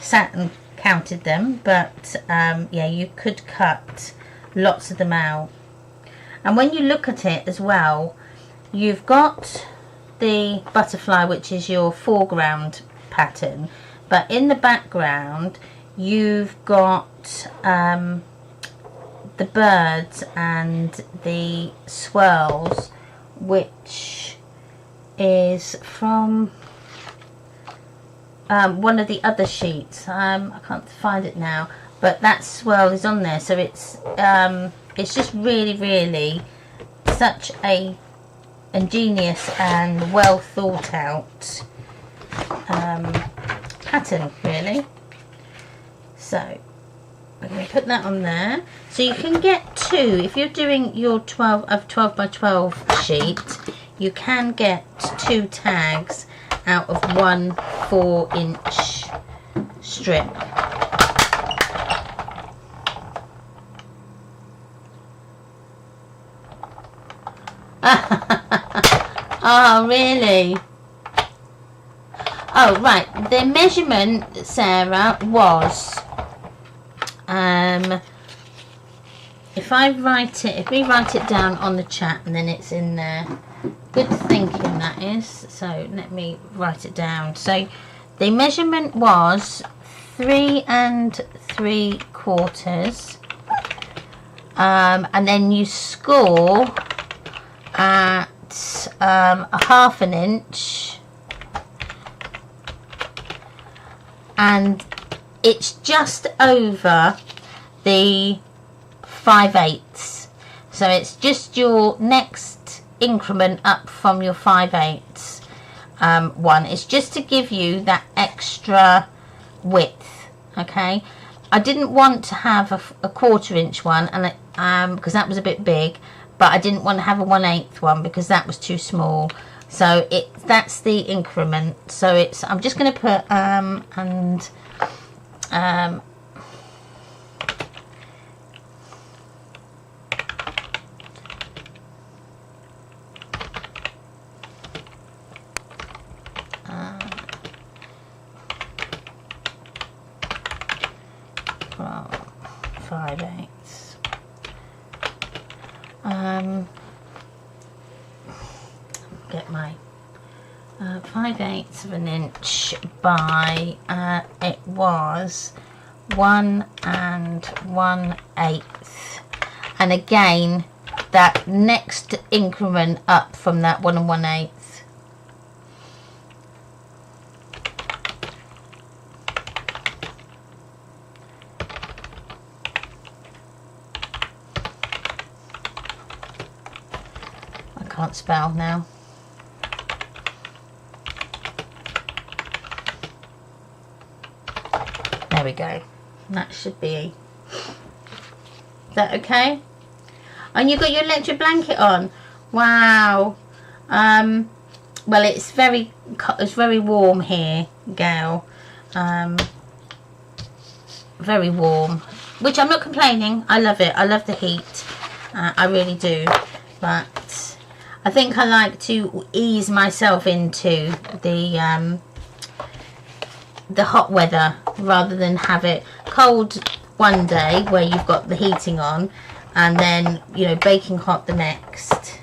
sat and counted them, but yeah, you could cut lots of them out. And when you look at it as well, you've got the butterfly, which is your foreground pattern, but in the background you've got the birds and the swirls, which is from one of the other sheets. I can't find it now, but that swirl is on there. So it's just really such a ingenious and well thought out pattern, really. So I'm going to put that on there. So you can get two, if you're doing your 12 by 12 sheet, you can get 2 tags out of one 4-inch strip. Oh, really? Oh, right. The measurement, Sarah, was if we write it down on the chat and then it's in there. Good thinking, that is. So let me write it down. So the measurement was 3 3/4, and then you score at 1/2 inch, and it's just over the 5/8. So it's just your next increment up from your 5/8 one. It's just to give you that extra width. Okay, I didn't want to have a 1/4 inch one, and because that was a bit big, but I didn't want to have a 1/8 one because that was too small. So that's the increment. So I'm just going to put 5/8. Get my 5/8 of an inch by it was 1 1/8, and again that next increment up from that 1 1/8. Can't spell now. There we go. That should be. Is that okay? And you got your electric blanket on. Wow. Well, it's very warm here, Gail. Very warm, which I'm not complaining. I love it. I love the heat. I really do. But I think I like to ease myself into the hot weather rather than have it cold one day where you've got the heating on and then, you know, baking hot the next.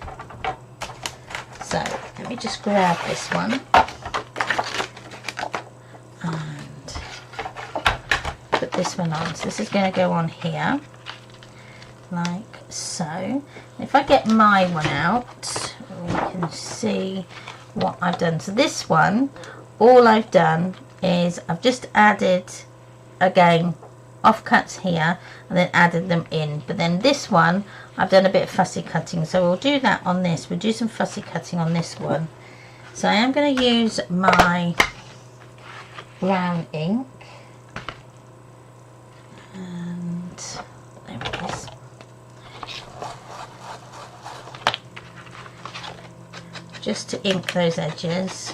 So let me just grab this one and put this one on. So this is going to go on here like so. If I get my one out, we can see what I've done. So this one, all I've done is I've just added again offcuts here and then added them in. But then this one I've done a bit of fussy cutting, so we'll do that on this. We'll do some fussy cutting on this one. So I am going to use my brown ink, and there it is. Just to ink those edges.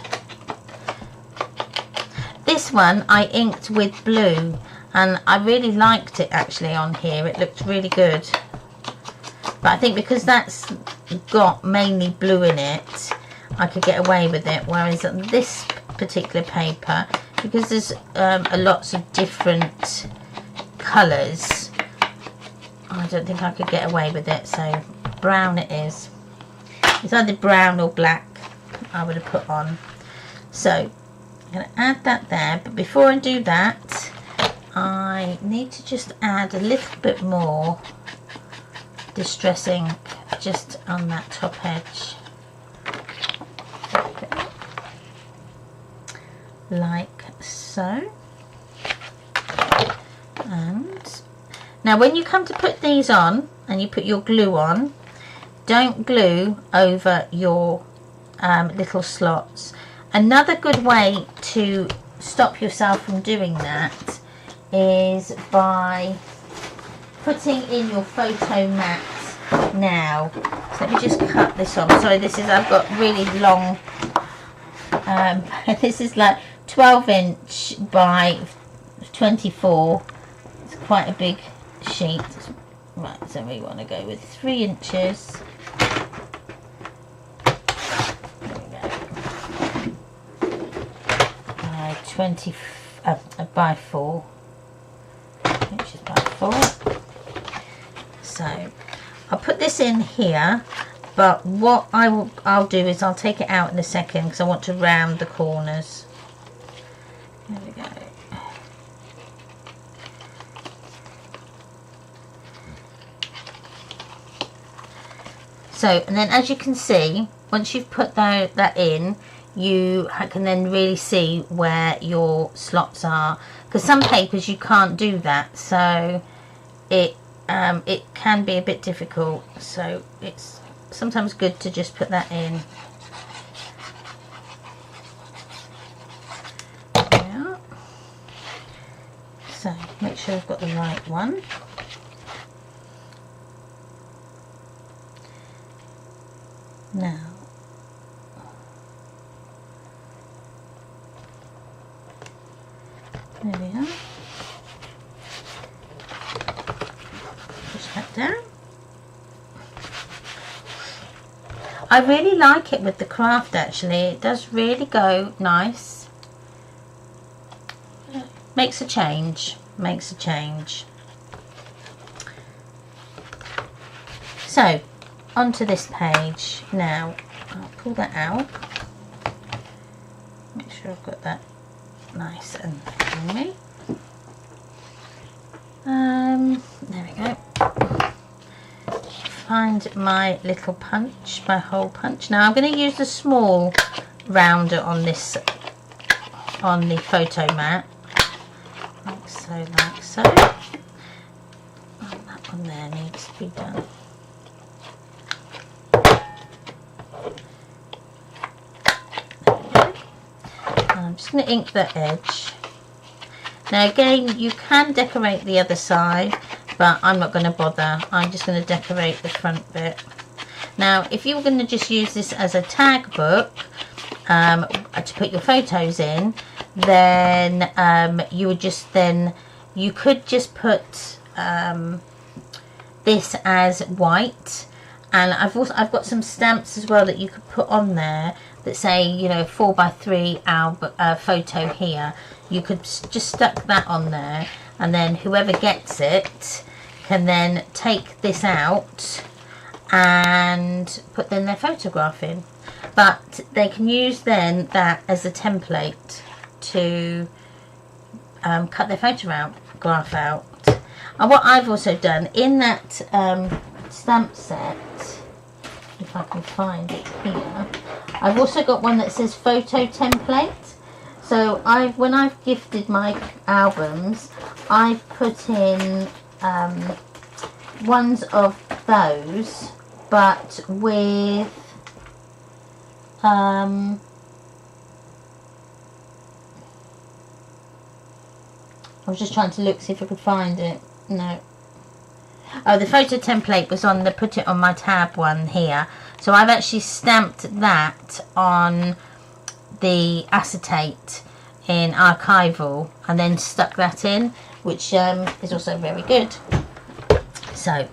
This one I inked with blue, and I really liked it actually on here. It looked really good, but I think because that's got mainly blue in it, I could get away with it, whereas on this particular paper, because there's lots of different colours, I don't think I could get away with it. So brown it is. It's either brown or black I would have put on. So going to add that there, but before I do that, I need to just add a little bit more distressing just on that top edge, like so. And now when you come to put these on and you put your glue on, don't glue over your little slots. Another good way to stop yourself from doing that is by putting in your photo mat now. So let me just cut this off. Sorry, this is, I've got really long, this is like 12" by 24. It's quite a big sheet. Right, so we want to go with 3 inches. 20 by 4 inches by 4. So I'll put this in here, but what I'll do is I'll take it out in a second because I want to round the corners. There we go. So, and then as you can see, once you've put that in, you can then really see where your slots are, because some papers you can't do that, so it can be a bit difficult, so it's sometimes good to just put that in. Yeah. So make sure I've got the right one. Now there we are. Push that down. I really like it with the craft actually. It does really go nice. Makes a change. Makes a change. So, onto this page. Now, I'll pull that out. Make sure I've got that nice and creamy. There we go. Find my little punch, my hole punch. Now I'm going to use the small rounder on this, on the photo mat, like so, like so. Oh, that one there needs to be done. I'm just going to ink the edge. Now again, you can decorate the other side, but I'm not going to bother. I'm just going to decorate the front bit. Now if you were going to just use this as a tag book to put your photos in, then you would just you could just put this as white, and I've got some stamps as well that you could put on there that say, you know, 4x3 album photo here. You could just stuck that on there, and then whoever gets it can then take this out and put then their photograph in. But they can use then that as a template to cut their photograph out. And what I've also done in that stamp set, if I can find it here, I've also got one that says photo template. So when I've gifted my albums, I've put in ones of those, but with I was just trying to look, see if I could find it. No. Oh, the photo template was on the put it on my tab one here. So I've actually stamped that on the acetate in archival and then stuck that in, which is also very good. So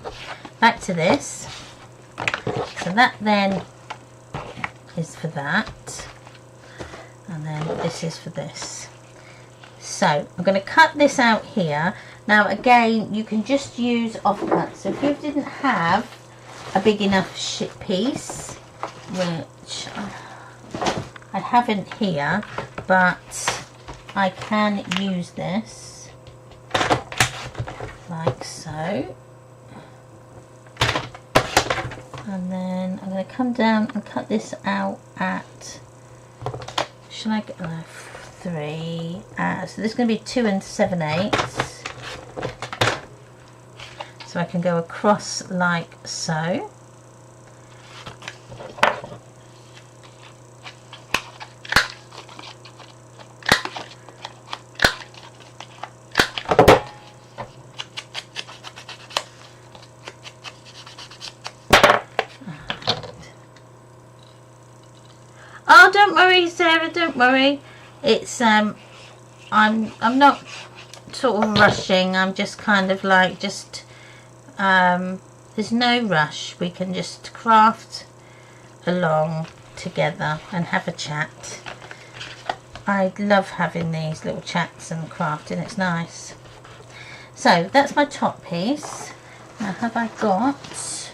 back to this. So that then is for that, and then this is for this. So I'm going to cut this out here. Now again, you can just use offcuts. So if you didn't have a big enough piece, which I haven't here, but I can use this like so. And then I'm going to come down and cut this out at, should I get 3? So this is going to be 2 7/8. So I can go across like so. Oh, don't worry, Sarah, don't worry. It's I'm not sort of rushing. I'm just kind of like there's no rush. We can just craft along together and have a chat. I love having these little chats and crafting. It's nice. So that's my top piece. Now have I got?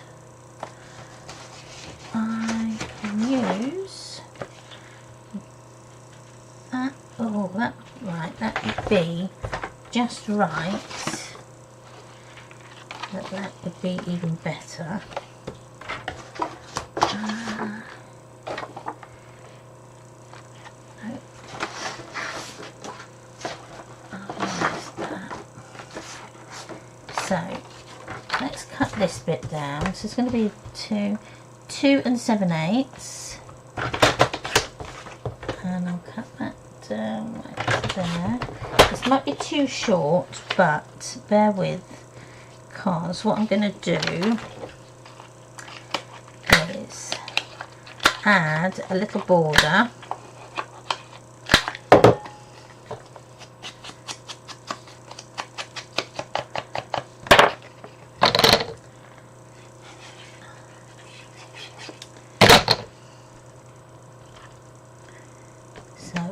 I can use. Oh, that right. That would be just right. That would be even better. So let's cut this bit down. So it's going to be 2 7/8. And I'll cut that down like there. This might be too short, but bear with, because what I'm going to do is add a little border.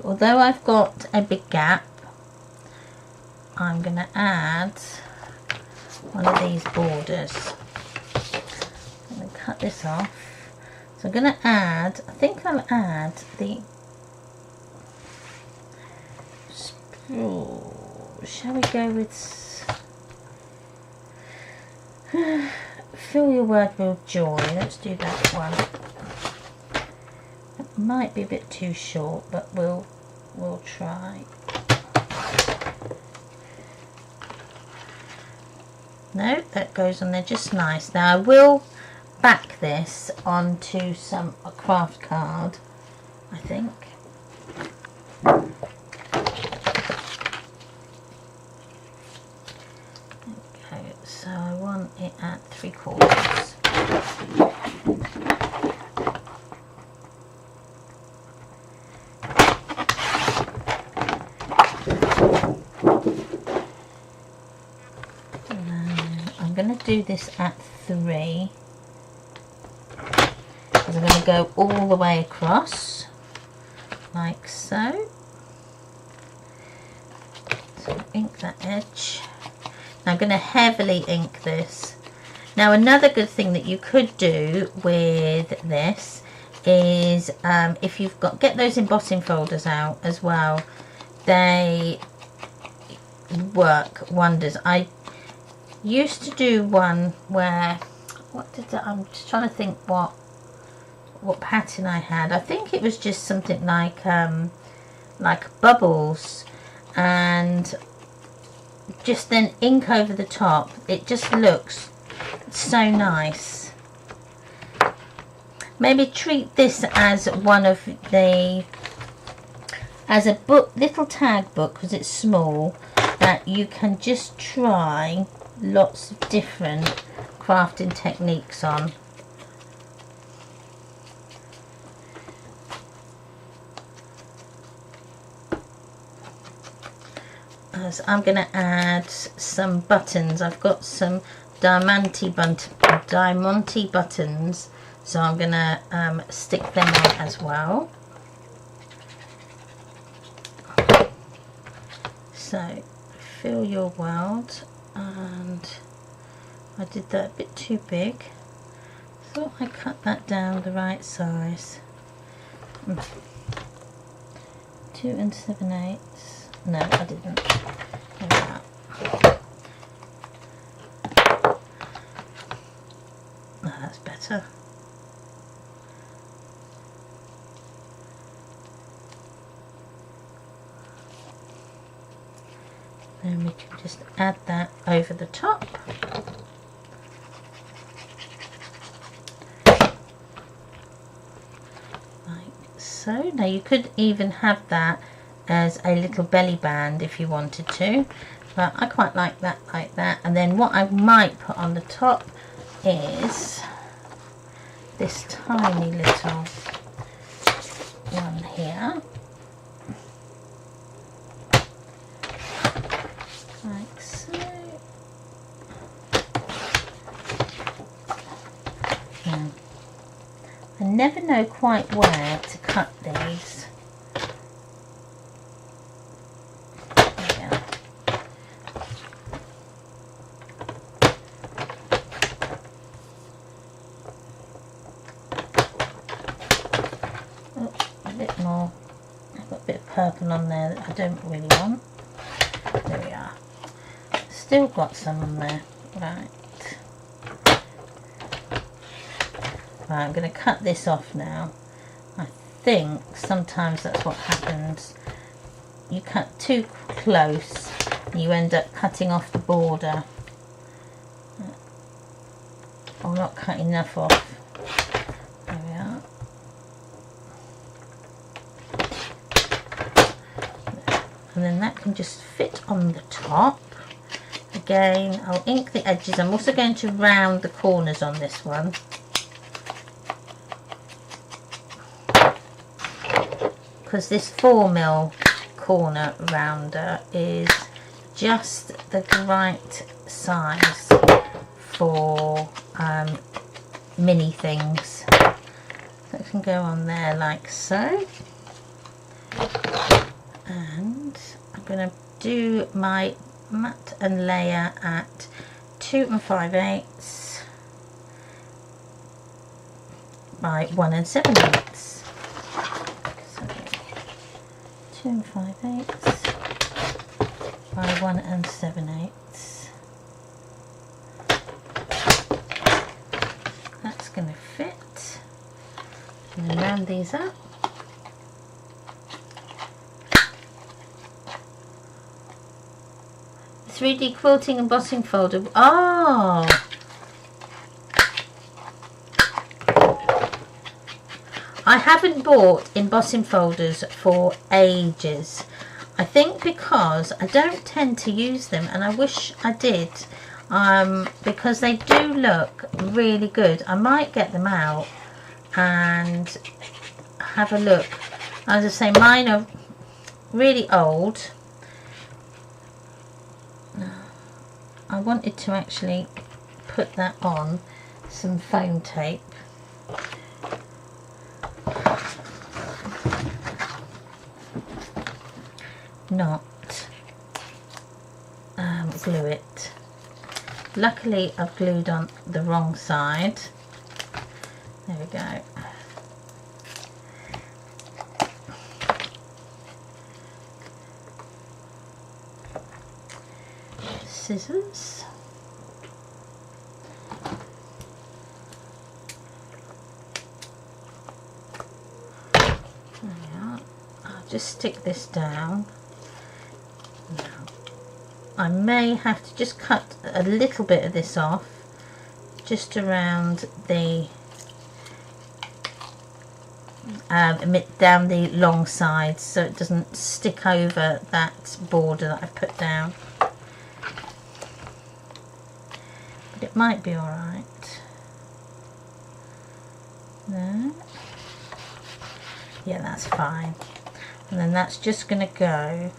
Although I've got a big gap, I'm going to add one of these borders. I'm going to cut this off. So I'm going to add, I think I'll add the, shall we go with, fill your word with joy. Let's do that one. It might be a bit too short, but we'll try. No, that goes on there just nice. Now I will back this onto a craft card, I think. Okay, so I want it at 3/4. Do this at 3, because I'm going to go all the way across like so. So ink that edge. Now I'm going to heavily ink this. Now another good thing that you could do with this is if you've got, get those embossing folders out as well. They work wonders. I used to do one where, I'm just trying to think what pattern I had. I think it was just something like bubbles, and just then ink over the top. It just looks so nice. Maybe treat this as one of the, as a book, little tag book, because it's small, that you can just try lots of different crafting techniques on. As I'm going to add some buttons. I've got some diamante buttons, so I'm going to stick them on as well. So fill your world. And I did that a bit too big. Thought I cut that down the right size. 2 2 7/8. No, I didn't. There we are. Oh, that's better. Then we can just add that over the top. Like so. Now you could even have that as a little belly band if you wanted to, but I quite like that like that. And then what I might put on the top is this tiny little one here. Like so. Now, I never know quite where to cut these. There we go. Oh, a bit more. I've got a bit of purple on there that I don't really want. There we are. Still got some on there. Right. Right, I'm going to cut this off now. I think sometimes that's what happens. You cut too close and you end up cutting off the border. Or not cutting enough off. There we are. And then that can just fit on the top. Again, I'll ink the edges. I'm also going to round the corners on this one. Because this 4mm corner rounder is just the right size for mini things. So it can go on there like so. And I'm going to do my mat and layer at 2 5/8 by 1 7/8. So 2 5/8 by 1 7/8. That's going to fit. And then round these up. "3D quilting embossing folder." Oh, I haven't bought embossing folders for ages. I think because I don't tend to use them, and I wish I did, because they do look really good. I might get them out and have a look. As I say, mine are really old. I wanted to actually put that on some foam tape. Not glue it. Luckily I've glued on the wrong side. There we go. Scissors. There we are. I'll just stick this down. Now, I may have to just cut a little bit of this off, just around the down the long sides, so it doesn't stick over that border that I've put down. But it might be alright. No. Yeah, that's fine. And then that's just going to go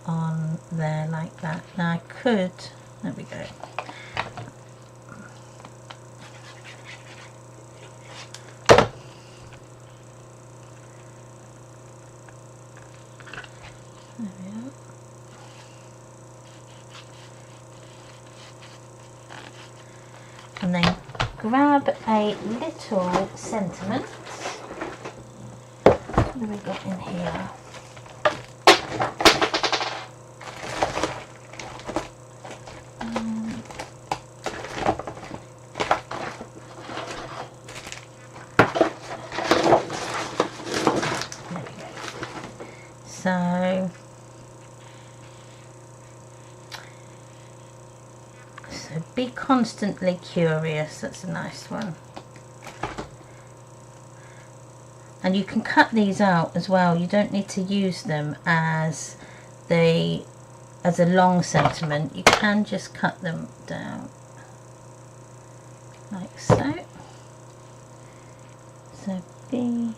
on there like that. Now I could, there we go. There we are. And then grab a little sentiment. What have we got in here? So be constantly curious. That's a nice one. And you can cut these out as well. You don't need to use them as a long sentiment. You can just cut them down like so. So be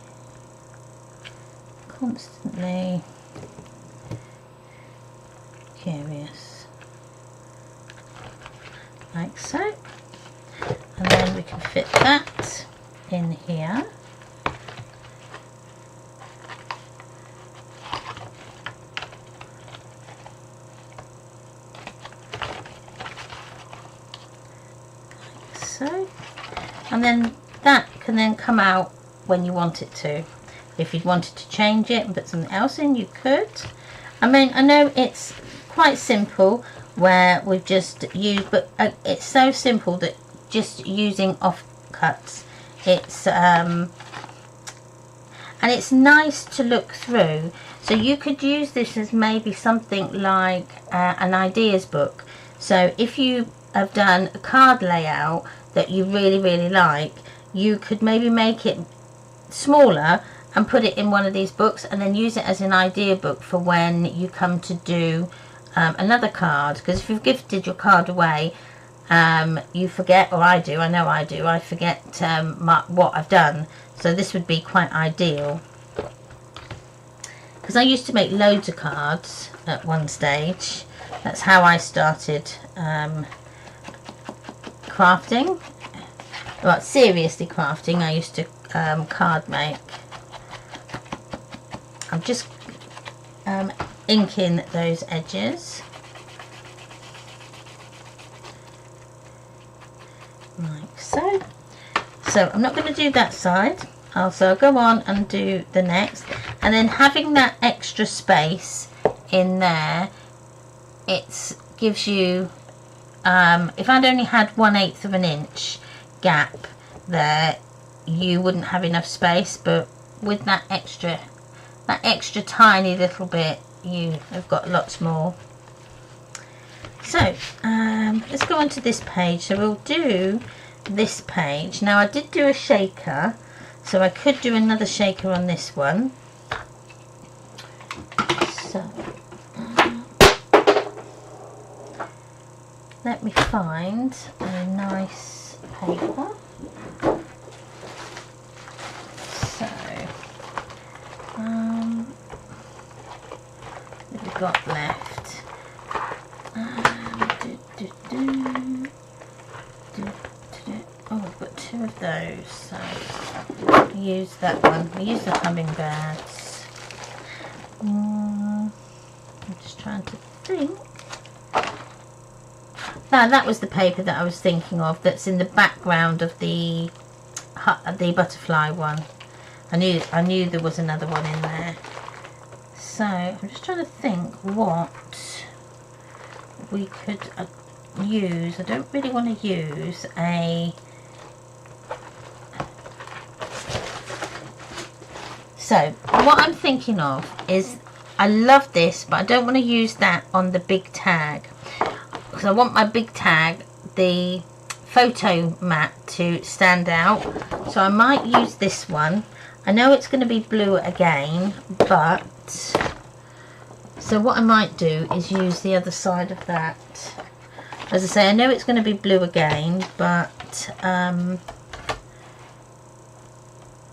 constantly curious, like so. And then we can fit that in here. So, and then that can then come out when you want it to. If you'd wanted to change it and put something else in, you could. I mean, I know it's quite simple where we've just used, but it's so simple that just using offcuts, it's and it's nice to look through. So you could use this as maybe something like an ideas book. So if you have done a card layout that you really like, you could maybe make it smaller and put it in one of these books, and then use it as an idea book for when you come to do another card. Because if you've gifted your card away, you forget, or I do, I know I do, I forget what I've done. So this would be quite ideal. Because I used to make loads of cards at one stage. That's how I started crafting. Well, seriously crafting. I used to card make. I'm just inking those edges like so. So I'm not going to do that side. Also, I'll go on and do the next, and then having that extra space in there, it gives you, if I'd only had 1/8 of an inch gap there, you wouldn't have enough space, but with that extra tiny little bit, you have got lots more. So let's go on to this page. So we'll do this page. Now I did do a shaker, so I could do another shaker on this one. So let me find a nice paper. So what have we got left? Oh, I've got 2 of those, so I'll use that one. We use the hummingbirds. I'm just trying to think. That was the paper that I was thinking of, that's in the background of the butterfly one. I knew there was another one in there. So I'm just trying to think what we could use. I don't really want to use a... So what I'm thinking of is, I love this, but I don't want to use that on the big tag. Because I want my big tag, the photo mat, to stand out. So I might use this one. I know it's going to be blue again, but... So what I might do is use the other side of that. As I say, I know it's going to be blue again, but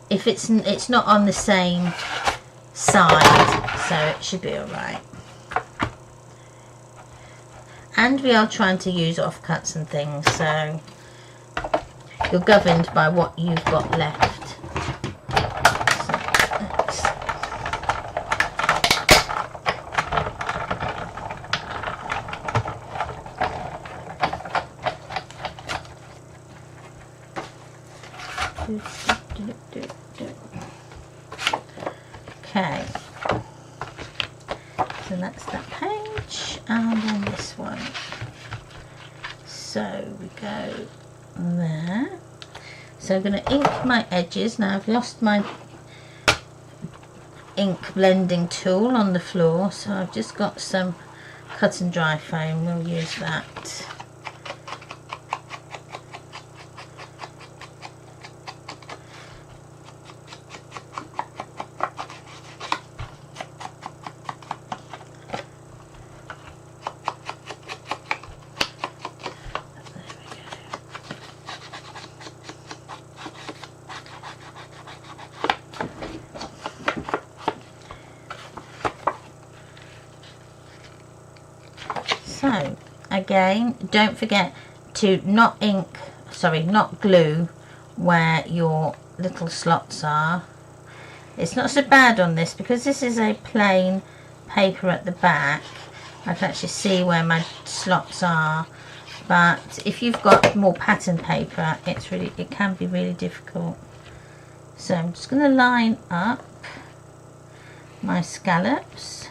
if it's not on the same side, so it should be alright. And we are trying to use offcuts and things, so you're governed by what you've got left. Okay, so that's that page, and then this one. So we go there. So I'm going to ink my edges. Now I've lost my ink blending tool on the floor, so I've just got some cut and dry foam. We'll use that. So again, don't forget to not glue where your little slots are. It's not so bad on this because this is a plain paper at the back. I can actually see where my slots are, but if you've got more pattern paper, it can be really difficult. So I'm just going to line up my scallops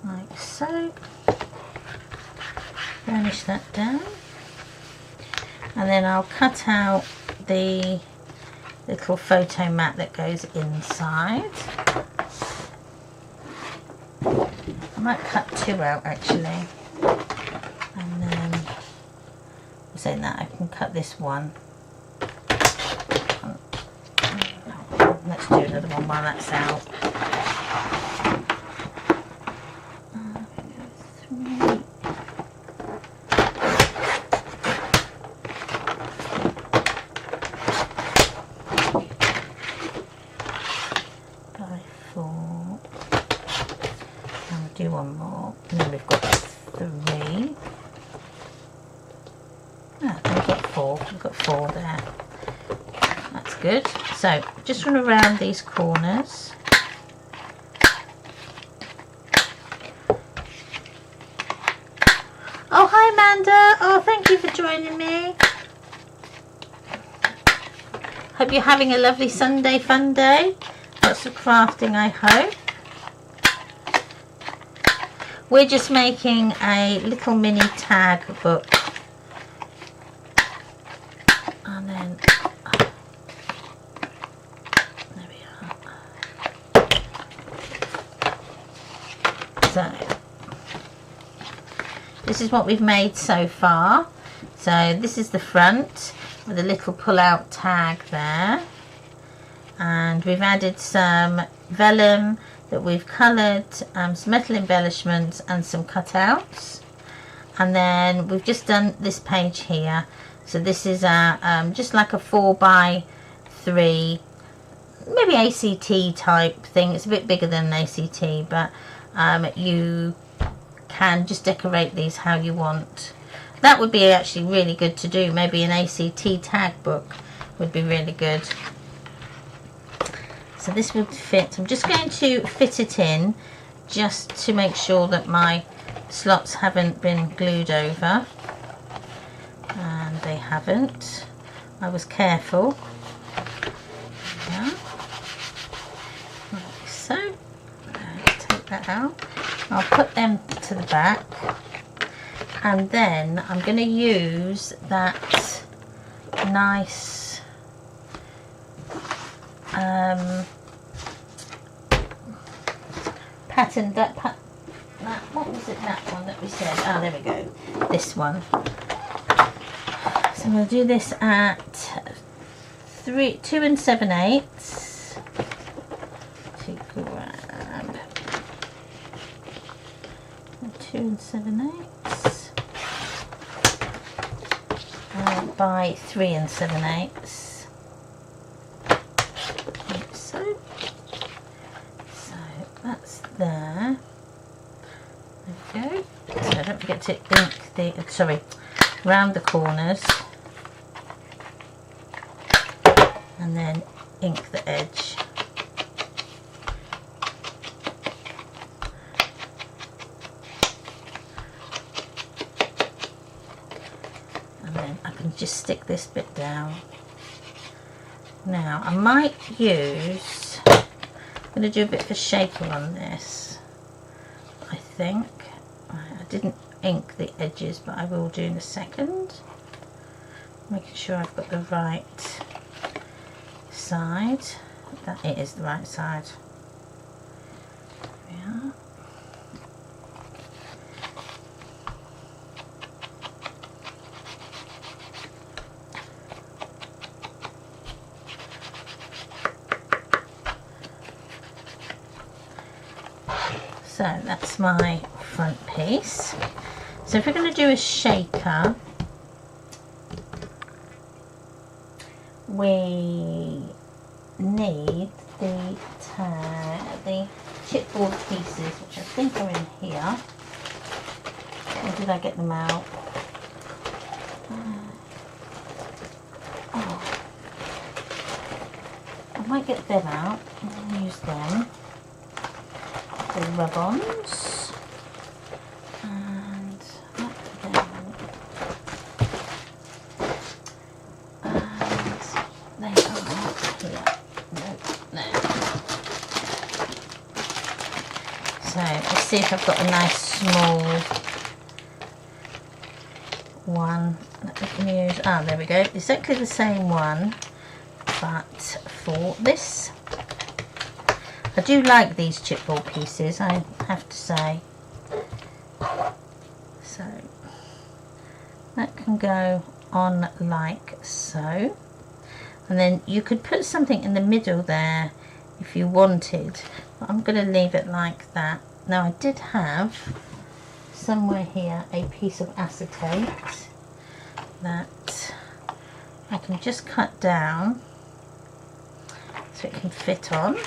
like so, burnish that down, and then I'll cut out the little photo mat that goes inside. I might cut two out actually, and then saying that I can cut this one. Let's do another one while that's out. Do one more, and then we've got three. Ah, we've got four. We've got four there. That's good. So just going to round these corners. Oh, hi Amanda. Oh, thank you for joining me. Hope you're having a lovely Sunday fun day. Lots of crafting, I hope. We're just making a little mini tag book, and then there we are. So this is what we've made so far. So this is the front with a little pull-out tag there, and we've added some vellum that we've coloured, some metal embellishments and some cutouts, and then we've just done this page here. So this is a just like a 4x3, maybe ACT type thing. It's a bit bigger than an ACT, but you can just decorate these how you want. That would be actually really good to do. Maybe an ACT tag book would be really good. So this would fit. I'm just going to fit it in just to make sure that my slots haven't been glued over, and they haven't. I was careful. Yeah. Like so. Take that out. I'll put them to the back, and then I'm going to use that nice pattern, what was it, that one that we said? Oh, there we go, this one. So I'm going to do this at 2 7/8 to grab 2 7/8 by 3 7/8. There we go. So don't forget to ink round the corners, and then ink the edge. And then I can just stick this bit down. Now I might use, I'm going to do a bit of a shaper on this, I think. I didn't ink the edges, but I will do in a second. Making sure I've got the right side. That it is the right side. There we are. So that's my front piece. So if we're going to do a shaker, we need the chipboard pieces, which I think are in here. Or did I get them out? Oh. I might get them out and use them. The rub-ons. And that down. And they are here. No. So let's see if I've got a nice small one that we can use. Ah, there we go. Exactly the same one, but for this. I do like these chipboard pieces, I have to say. So that can go on like so. And then you could put something in the middle there if you wanted. But I'm going to leave it like that. Now I did have somewhere here a piece of acetate that I can just cut down so it can fit on.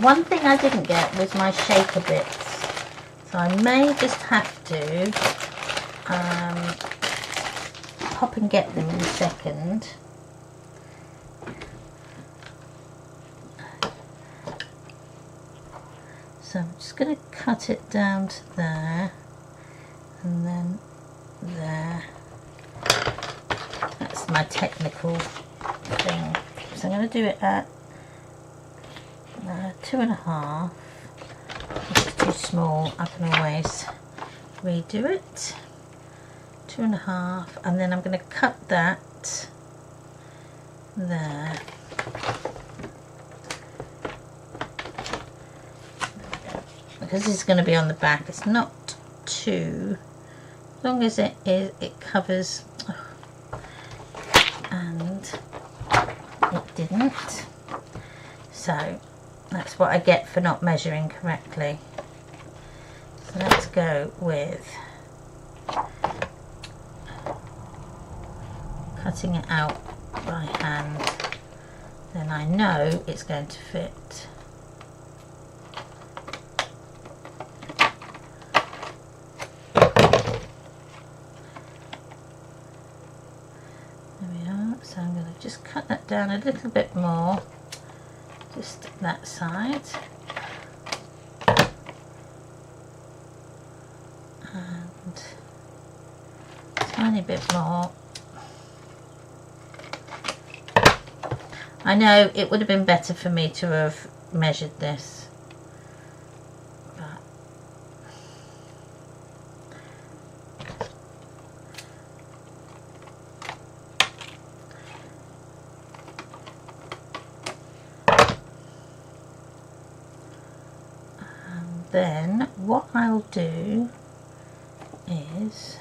One thing I didn't get was my shaker bits, so I may just have to pop and get them in a second. So I'm just going to cut it down to there, and then there. That's my technical thing. So I'm going to do it at 2.5. If it's too small, I can always redo it. 2.5, and then I'm going to cut that there. Because this is going to be on the back, it's not too, as long as it covers, and it didn't. So that's what I get for not measuring correctly. So let's go with cutting it out by hand. Then I know it's going to fit. There we are. So I'm going to just cut that down a little bit more. Just that side, and a tiny bit more. I know it would have been better for me to have measured this, but then what I'll do is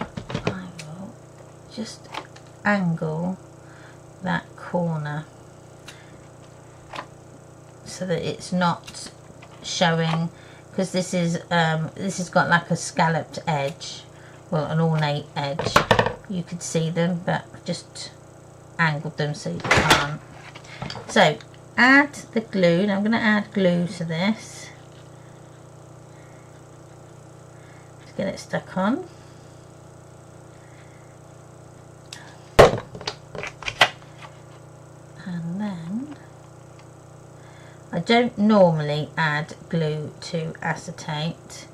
I will just angle that corner so that it's not showing, because this has got like a scalloped edge, well, an ornate edge. You could see them, but just angled them so you can't. So add the glue. Now I'm going to add glue to this to get it stuck on. And then I don't normally add glue to acetate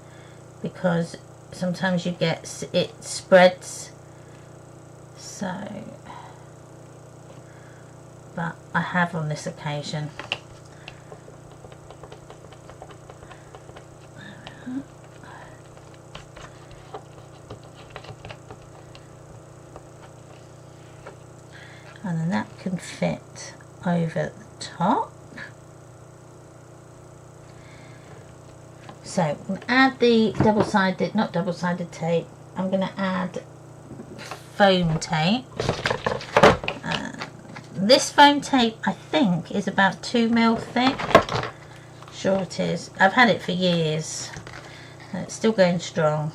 because sometimes you get it spreads, so but I have on this occasion. And then that can fit over the top. So I'm going to add the double-sided, not double-sided tape, I'm going to add foam tape. This foam tape I think is about 2mm thick. Sure it is. I've had it for years. It's still going strong.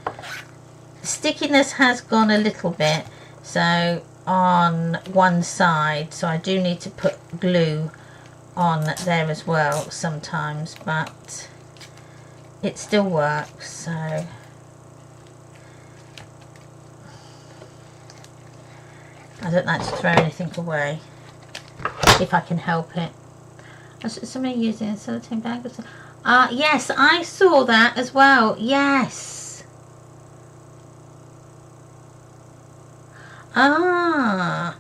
The stickiness has gone a little bit, so on one side, so I do need to put glue on there as well sometimes, but it still works. So I don't like to throw anything away if I can help it. Somebody using a sellotape bag. Yes, I saw that as well. Yes. Ah.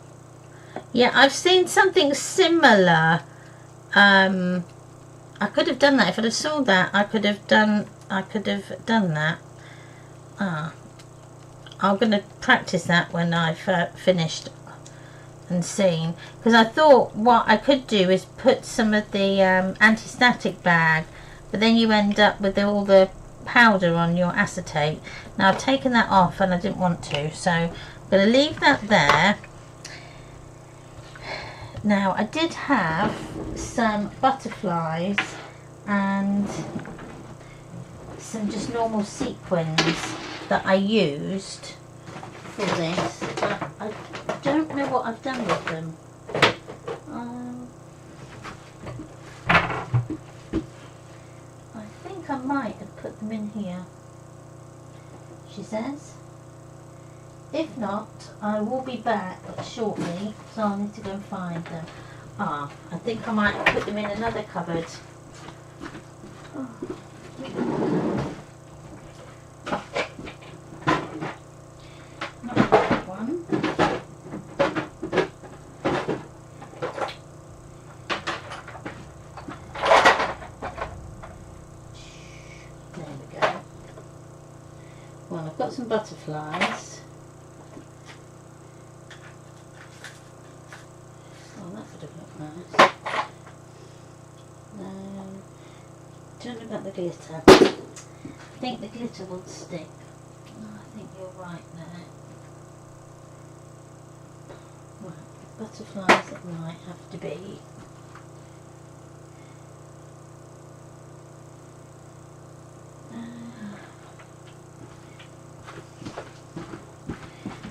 Yeah, I've seen something similar. I could have done that. If I'd have saw that, I could have done that. I'm going to practice that when I've finished and seen, because I thought what I could do is put some of the anti-static bag, but then you end up with all the powder on your acetate. Now I've taken that off and I didn't want to, so I'm going to leave that there. Now I did have some butterflies and some just normal sequins that I used for this, but I don't know what I've done with them. I think I might have put them in here, she says. If not, I will be back shortly, so I'll need to go and find them. I think I might have put them in another cupboard. Not that one. There we go. Well, I've got some butterflies. Don't know about the glitter. I think the glitter will stick. I think you're right there. Right, butterflies it might have to be.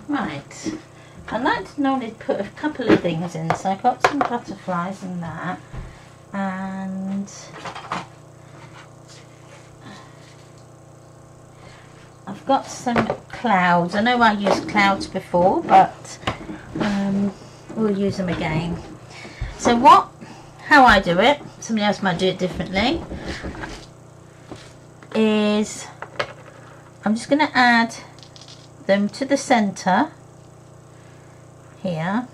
Right. I like to normally put a couple of things in, so I've got some butterflies and that, and I've got some clouds. I know I used clouds before, but we'll use them again. So how I do it, somebody else might do it differently, is I'm just going to add them to the centre here,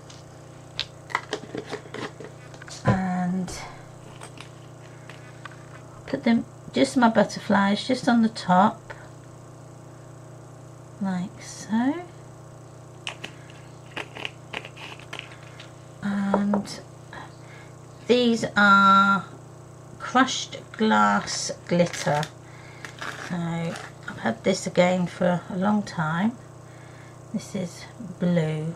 and put them, just my butterflies, just on the top, like so. And these are crushed glass glitter. So I've had this again for a long time. This is blue.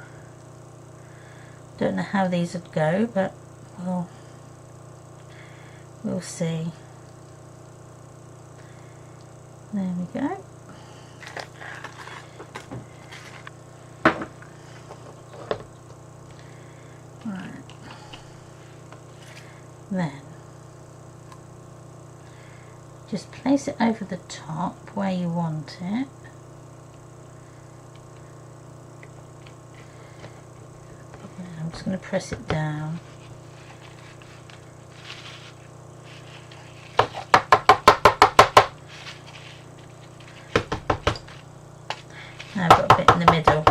Don't know how these would go, but we'll see. There we go. Right. Then just place it over the top where you want it. I'm just going to press it down. Now I've got a bit in the middle.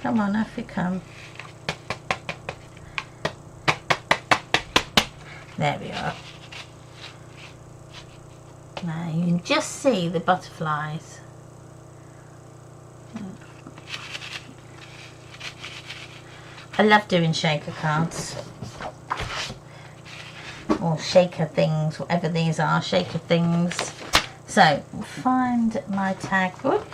Come on, off you come. There we are. Now you can just see the butterflies. I love doing shaker cards. Or shaker things, whatever these are, shaker things. So, we'll find my tag book.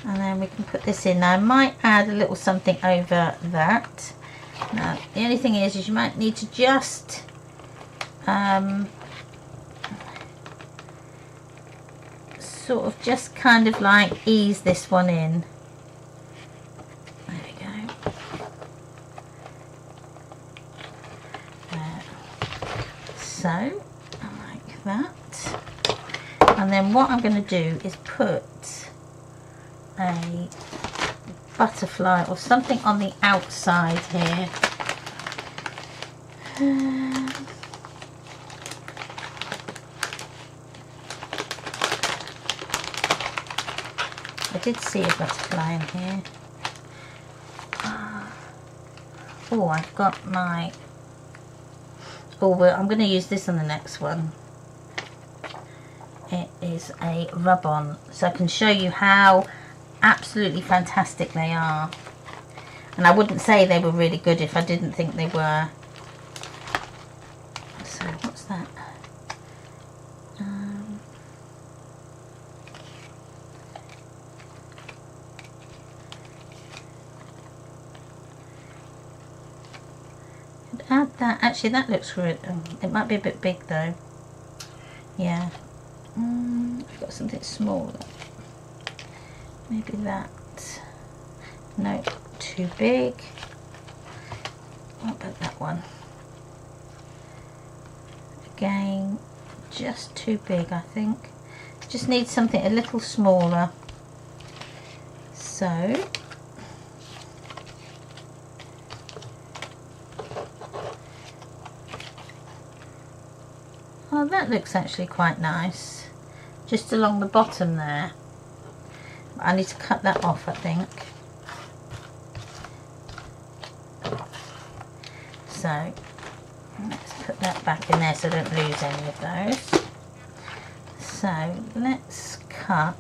And then we can put this in. Now, I might add a little something over that. Now, the only thing is you might need to just sort of just kind of like ease this one in. There we go. So, like that. And then what I'm going to do is put a butterfly or something on the outside here. I did see a butterfly in here. Oh, I've got my... Oh, well, I'm going to use this on the next one. It is a rub-on, so I can show you how absolutely fantastic they are. And I wouldn't say they were really good if I didn't think they were. So, what's that? Add that. Actually, that looks good. It might be a bit big though. Yeah. I've got something smaller. Maybe that. No, too big. What about that one? Again, just too big, I think. Just need something a little smaller. So. Oh, that looks actually quite nice. Just along the bottom there. I need to cut that off, I think. So, let's put that back in there so I don't lose any of those. So, let's cut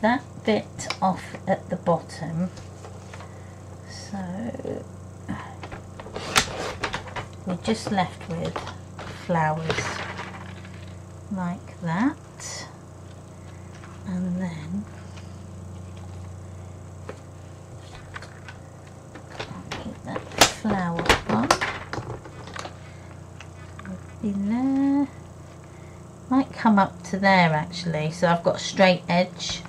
that bit off at the bottom. So, we're just left with flowers like that, and then I'll keep that flower on. In there, might come up to there actually, so I've got a straight edge.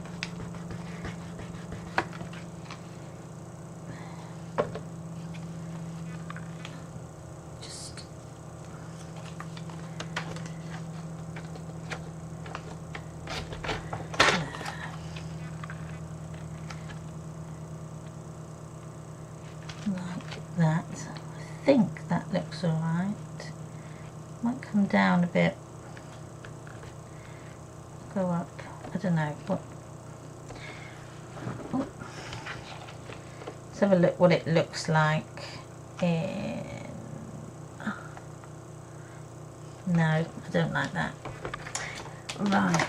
Like that. I think that looks alright. Might come down a bit. Go up. I don't know. What? Oh. Let's have a look what it looks like in... No, I don't like that. Right.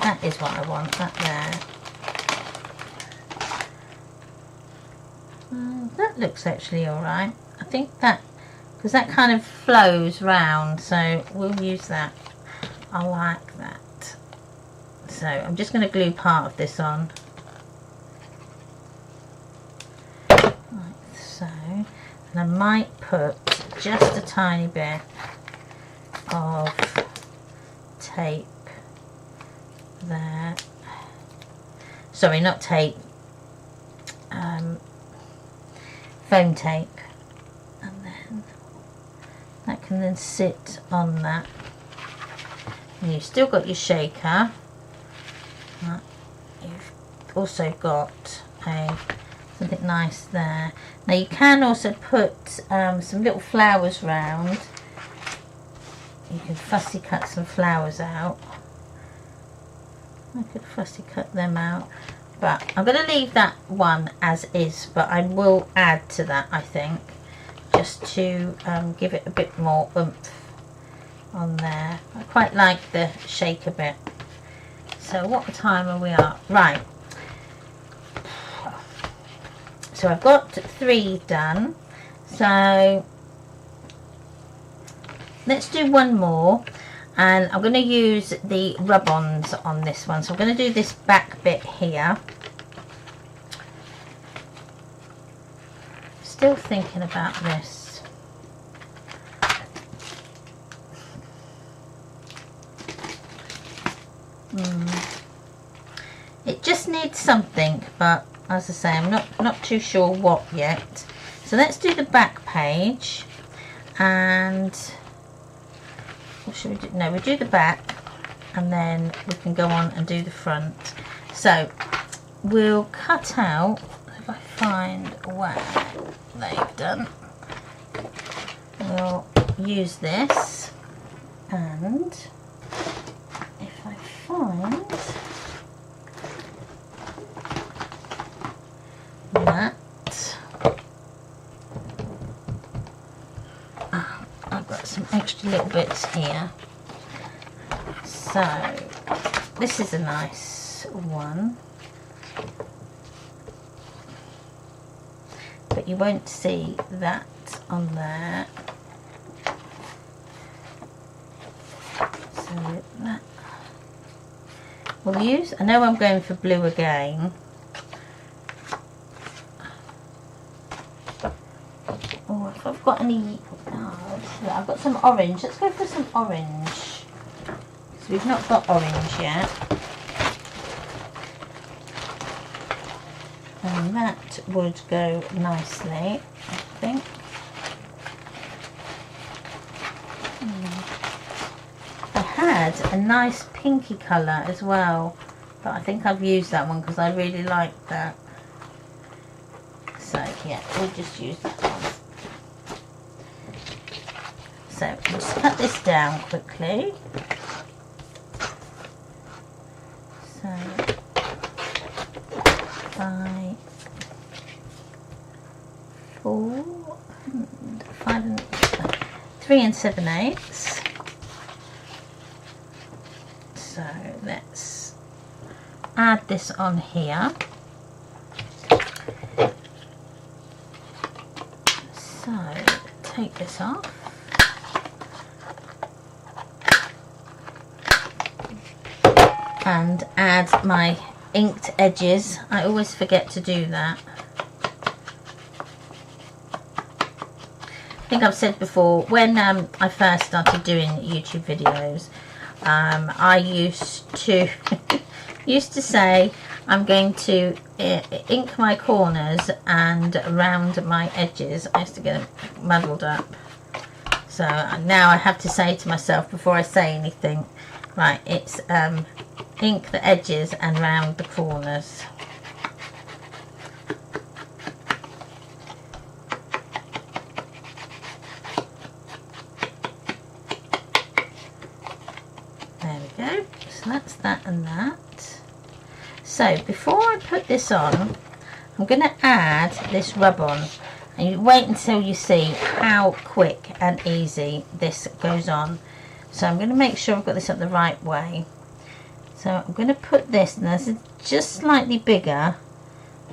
That is what I want, that there. That looks actually alright. I think that, because that kind of flows round, so we'll use that. I like that. So I'm just going to glue part of this on. Like so. And I might put just a tiny bit of tape there. Sorry, not tape. Foam tape. And then that can then sit on that. And you've still got your shaker. You've also got something nice there. Now you can also put some little flowers round. You can fussy cut some flowers out. I could fussy cut them out, but I'm going to leave that one as is, but I will add to that, I think, just to give it a bit more oomph on there. I quite like the shake a bit. So what time are we at? Right, so I've got 3 done, so let's do one more, and I'm going to use the rub-ons on this one. So I'm going to do this back bit here. Still thinking about this. It just needs something, but as I say, I'm not too sure what yet. So let's do the back page, and what should we do? No, we do the back, and then we can go on and do the front. So we'll cut out, if I find where they've done, we'll use this, and if I find that, I've got some extra little bits here. So this is a nice one, but you won't see that on there. So that we'll use. I know I'm going for blue again. Oh, if I've got any, I've got some orange. Let's go for some orange. So we've not got orange yet. And that would go nicely, I think. I had a nice pinky colour as well, but I think I've used that one because I really like that. So yeah, we'll just use that one. So we'll just cut this down quickly. So 5, 4, 5 and 3 7/8. So let's add this on here. So take this off. And add my inked edges. I always forget to do that. I think I've said before, when I first started doing YouTube videos, I used to say I'm going to ink my corners and around my edges. I used to get them muddled up. So now I have to say to myself before I say anything, right, it's ink the edges and round the corners. There we go. So that's that and that. So before I put this on, I'm going to add this rub-on. And you wait until you see how quick and easy this goes on. So I'm going to make sure I've got this up the right way. So I'm going to put this, and this is just slightly bigger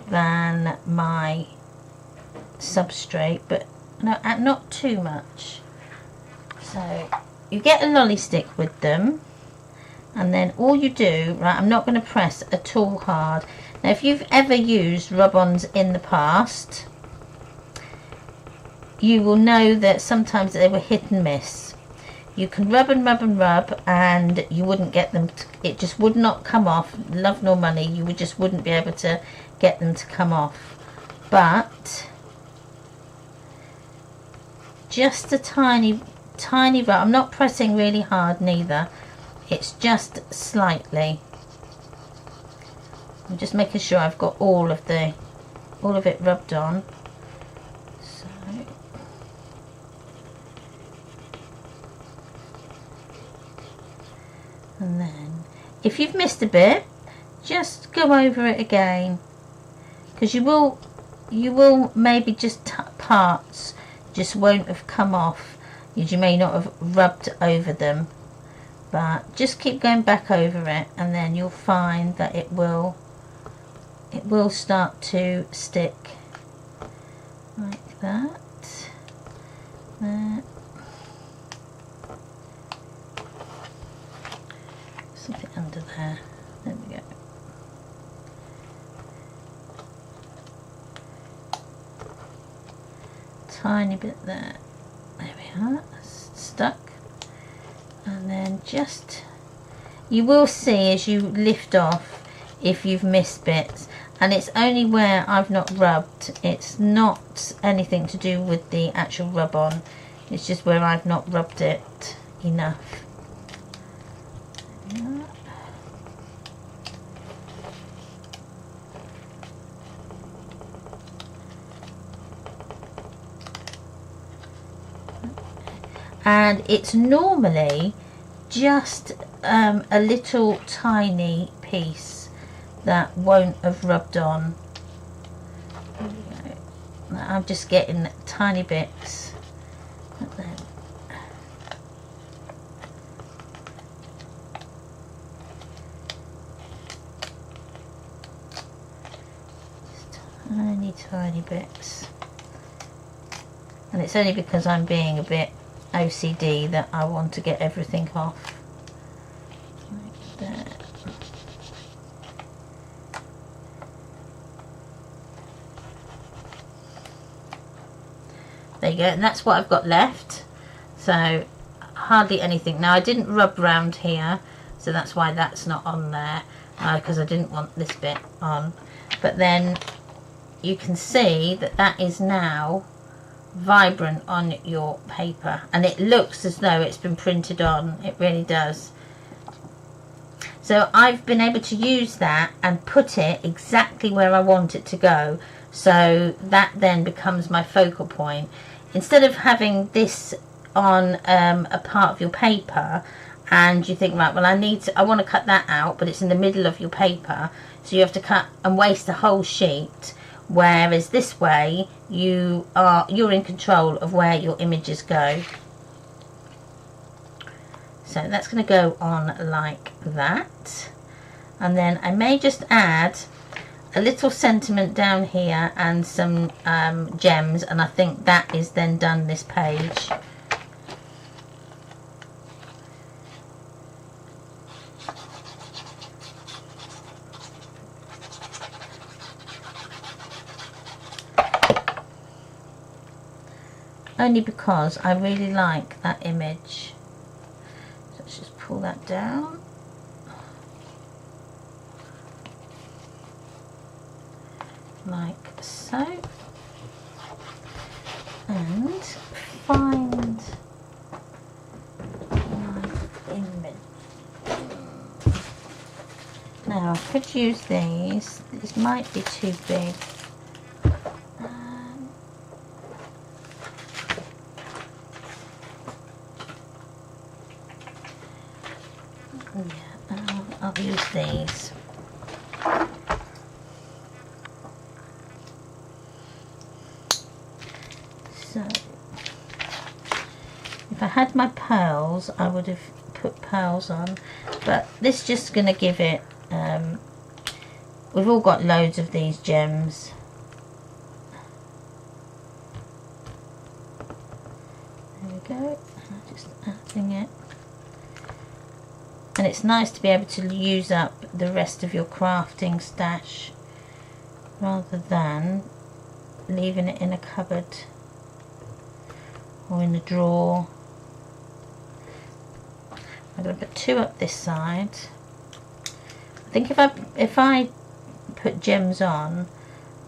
than my substrate, but no, not too much. So you get a lolly stick with them, and then all you do, right, I'm not going to press at all hard. Now if you've ever used rub-ons in the past, you will know that sometimes they were hit and miss. You can rub and rub and rub, and you wouldn't get them to, it just would not come off. Love nor money, you just wouldn't be able to get them to come off. But just a tiny rub. I'm not pressing really hard neither. It's just slightly. I'm just making sure I've got all of it rubbed on. So and then if you've missed a bit, just go over it again, because you will maybe just parts just won't have come off, because you may not have rubbed over them, but just keep going back over it, and then you'll find that it will start to stick like that. There. Something under there. There we go. Tiny bit there. There we are. That's stuck. And then just, you will see as you lift off if you've missed bits, and it's only where I've not rubbed. It's not anything to do with the actual rub on, it's just where I've not rubbed it enough. Yeah. And it's normally just a little tiny piece that won't have rubbed on. I'm just getting tiny bits. Just tiny bits. And it's only because I'm being a bit OCD that I want to get everything off. Like that. There you go, and that's what I've got left. So hardly anything. Now I didn't rub round here, so that's why that's not on there, because I didn't want this bit on. But then you can see that that is now vibrant on your paper, and it looks as though it's been printed on. It really does. So I've been able to use that and put it exactly where I want it to go, so that then becomes my focal point. Instead of having this on a part of your paper and you think, right, well I want to cut that out, but it's in the middle of your paper, so you have to cut and waste a whole sheet. Whereas this way you're in control of where your images go. So that's going to go on like that, and then I may just add a little sentiment down here and some gems, and I think that is then done this page. Only because I really like that image. So let's just pull that down. Like so. And find my image. Now I could use these. These might be too big. I'll use these. So, if I had my pearls, I would have put pearls on, but this is just going to give it, we've all got loads of these gems. There we go, just adding it. And it's nice to be able to use up the rest of your crafting stash rather than leaving it in a cupboard or in a drawer. I'm going to put two up this side. I think if I put gems on,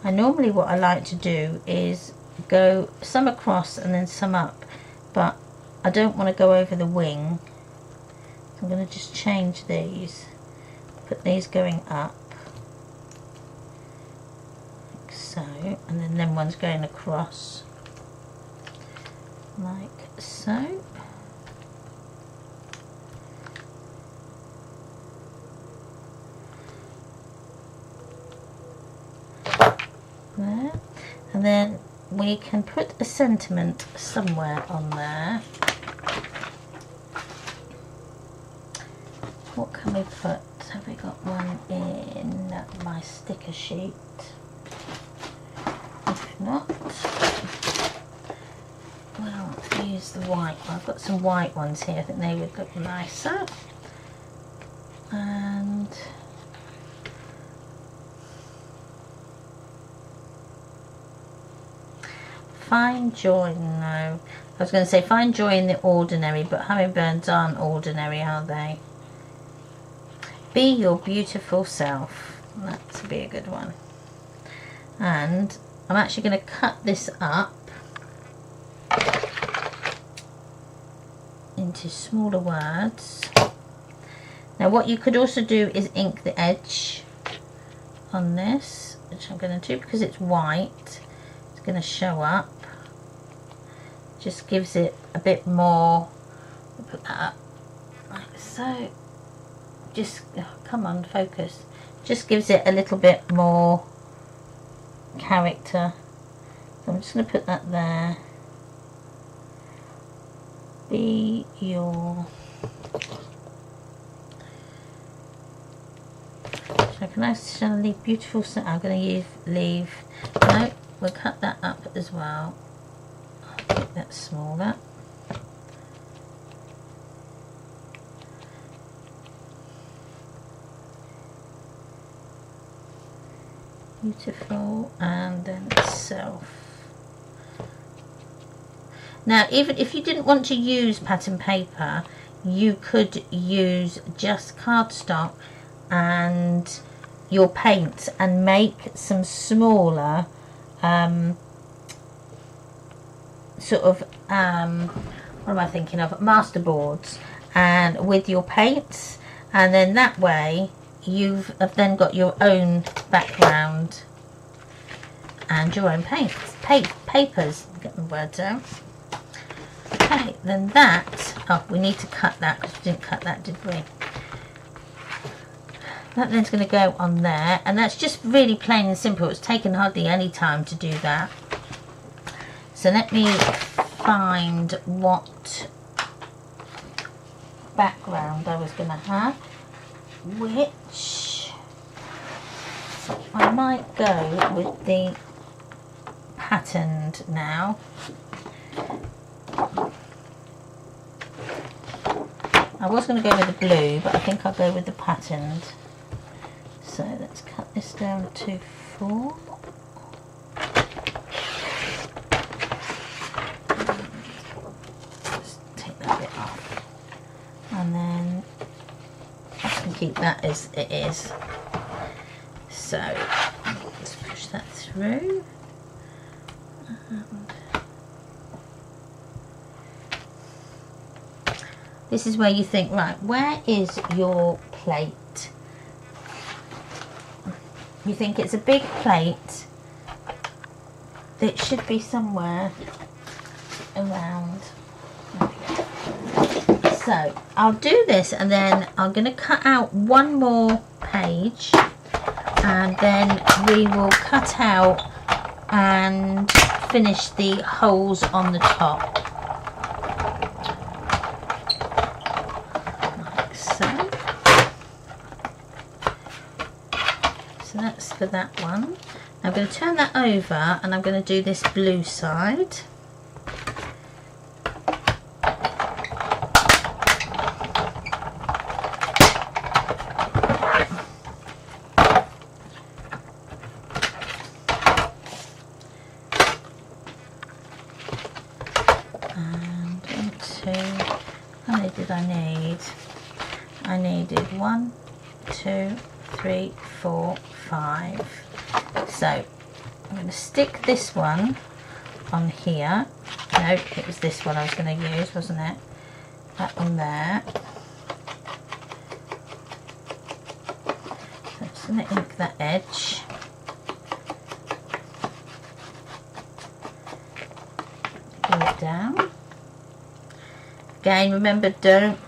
normally what I like to do is go some across and then some up, but I don't want to go over the wing. I'm going to just change these, put these going up, like so, and then them ones going across, like so. there, and then we can put a sentiment somewhere on there. What can we put? Have we got one in my sticker sheet? If not, well, let's use the white one. I've got some white ones here. I think they would look nicer. And find joy. No, I was going to say find joy in the ordinary, but hummingbirds aren't ordinary, are they? Be your beautiful self. That would be a good one. And I'm actually going to cut this up into smaller words. Now what you could also do is ink the edge on this, which I'm going to do because it's white. It's going to show up. Just gives it a bit more. I'll put that up like so. Just, oh, come on, focus. Just gives it a little bit more character. So I'm just going to put that there. Be your... Shall I leave beautiful? I'm going to leave. No, we'll cut that up as well. I'll make that smaller. Beautiful, and then self. Now, even if you didn't want to use pattern paper, you could use just cardstock and your paints and make some smaller sort of what am I thinking of, masterboards, and with your paints, and then that way you've then got your own background and your own papers. Get my words out. Okay, then that, oh, we need to cut that because we didn't cut that, did we? That then's going to go on there, and that's just really plain and simple. It's taken hardly any time to do that. So let me find what background I was going to have, which I might go with the patterned now. I was going to go with the blue, but I think I'll go with the patterned. So let's cut this down to 4. Just take that bit off. And then I can keep that as it is. So let's push that through. And this is where you think, right, where is your plate? You think it's a big plate. It should be somewhere around. So I'll do this, and then I'm going to cut out one more page, and then we will cut out and finish the holes on the top. Like so. So that's for that one. I'm going to turn that over, and I'm going to do this blue side. And 1, 2, how many did I need? I needed 1, 2, 3, 4, 5. So I'm going to stick this one on here. No, it was this one I was going to use, wasn't it? That one there. So I'm just going to ink that edge. Pull it down. Again, remember, don't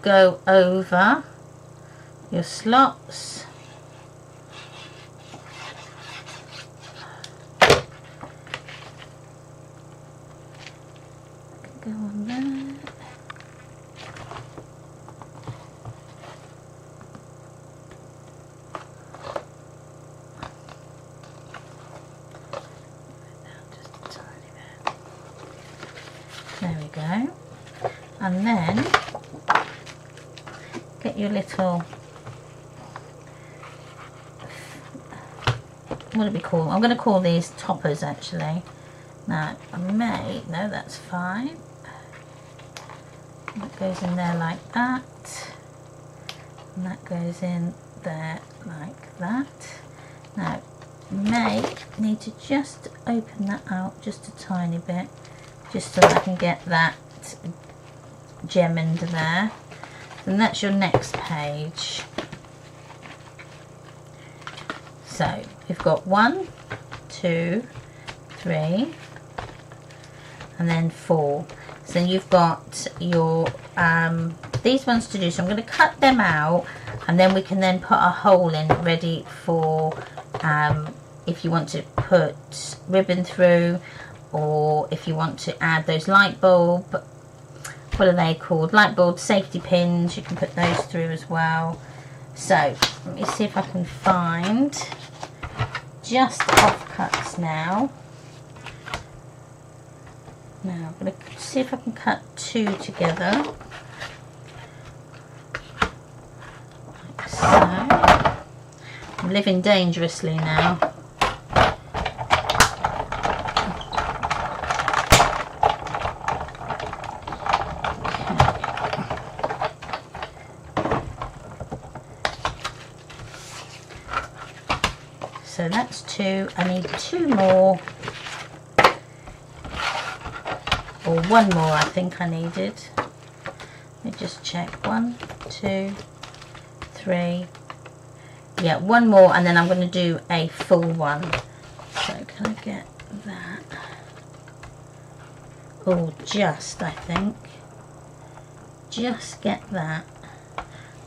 go over your slots. go on there. Just a tiny bit. There we go. And then get your little, what do we call them? I'm going to call these toppers actually. Now, no, that's fine. That goes in there like that. And that goes in there like that. Now, need to just open that out just a tiny bit, just so I can get that gem into there. And that's your next page. So you've got 1, 2, 3, and then 4. So then you've got your these ones to do. So I'm going to cut them out, and then we can then put a hole in ready for if you want to put ribbon through, or if you want to add those light bulb, what are they called? Light bulb safety pins. You can put those through as well. So let me see if I can find just offcuts now. Now I'm going to see if I can cut 2 together. Like so. I'm living dangerously now. So that's 2. I need 2 more, or 1 more I think I needed. Let me just check. 1, 2, 3. Yeah, 1 more, and then I'm going to do a full one. So can I get that? Oh, I think. Just get that.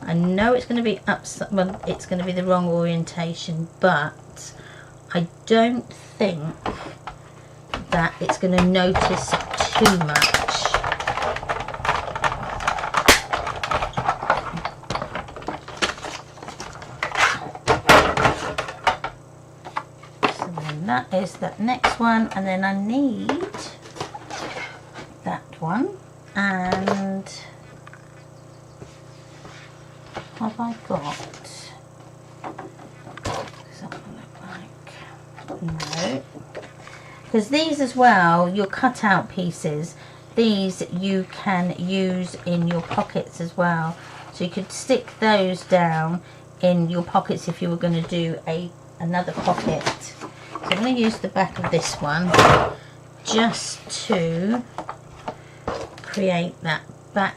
I know it's going to be upside, well, it's going to be the wrong orientation, but I don't think that it's going to notice too much. So then that is that next one, and then I need that one, and have I got? Does that one look like? No. Because these as well, your cut out pieces, these you can use in your pockets as well. So you could stick those down in your pockets if you were going to do another pocket. So I'm going to use the back of this one just to create that back.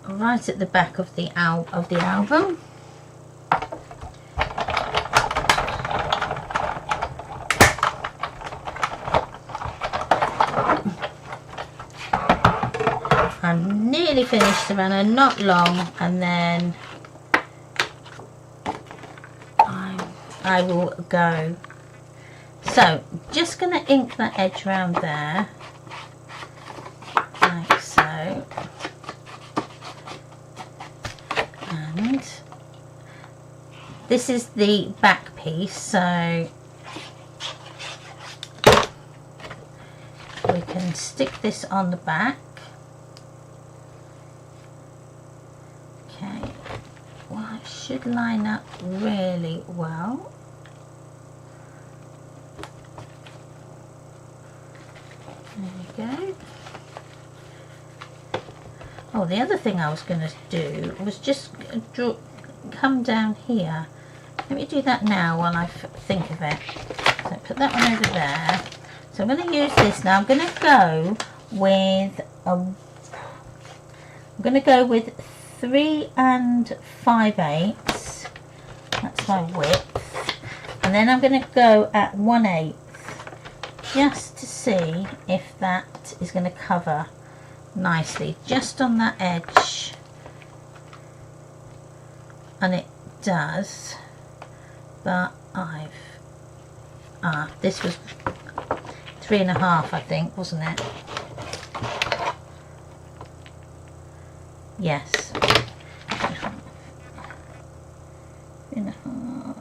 Right at the back of the album. I'm nearly finished, around not long, and then I will go. So just going to ink that edge around there like so. This is the back piece, so we can stick this on the back. Okay, well, it should line up really well. There we go. Oh, the other thing I was going to do was just come down here. Let me do that now while I think of it. So put that one over there. So I'm going to use this now. I'm going to go with 3 5/8. That's my width. And then I'm going to go at 1/8 just to see if that is going to cover nicely just on that edge. And it does. But this was 3.5, I think, wasn't it? Yes. 3.5.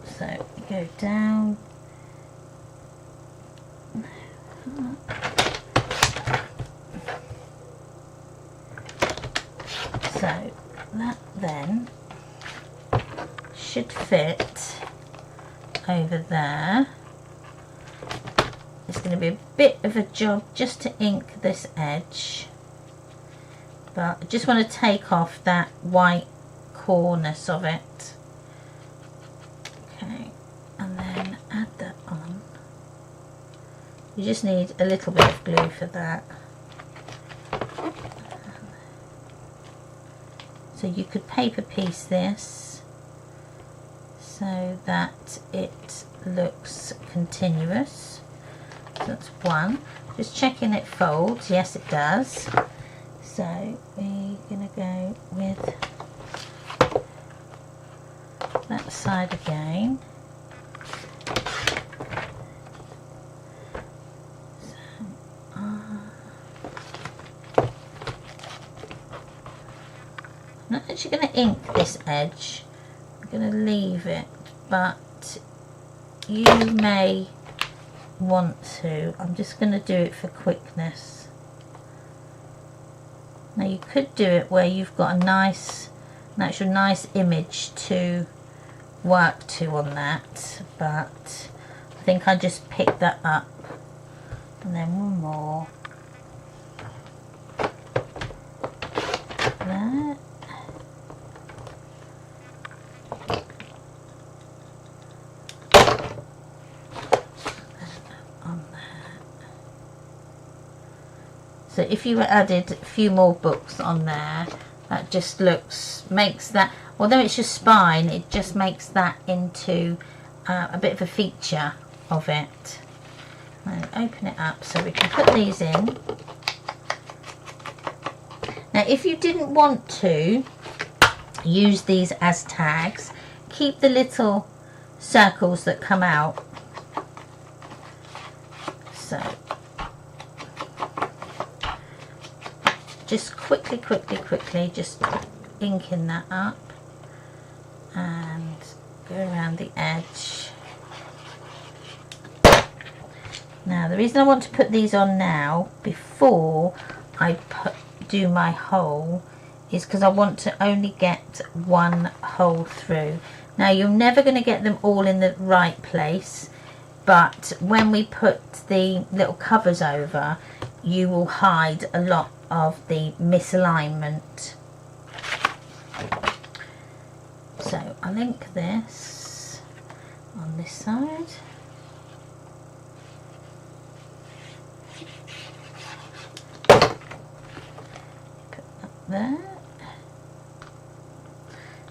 So we go down. So that then should fit over there. It's going to be a bit of a job just to ink this edge, but I just want to take off that white cornice of it. Okay, and then add that on. You just need a little bit of glue for that. So you could paper piece this so that it looks continuous. So that's one. Just checking it folds. Yes, it does. So we're going to go with that side again. I'm not actually going to ink this edge. I'm going to leave it, but you may want to. I'm just going to do it for quickness. Now you could do it where you've got an actual nice image to work to on that, but I think I just picked that up. And then one more. There. So if you added a few more books on there, that just makes that, although it's just spine, it just makes that into a bit of a feature of it. And open it up so we can put these in. Now if you didn't want to use these as tags, keep the little circles that come out. So just quickly just inking that up and go around the edge. Now the reason I want to put these on now before I do my hole is because I want to only get one hole through. Now you're never going to get them all in the right place, but when we put the little covers over, you will hide a lot of the misalignment. So I'll link this on this side. Put that there.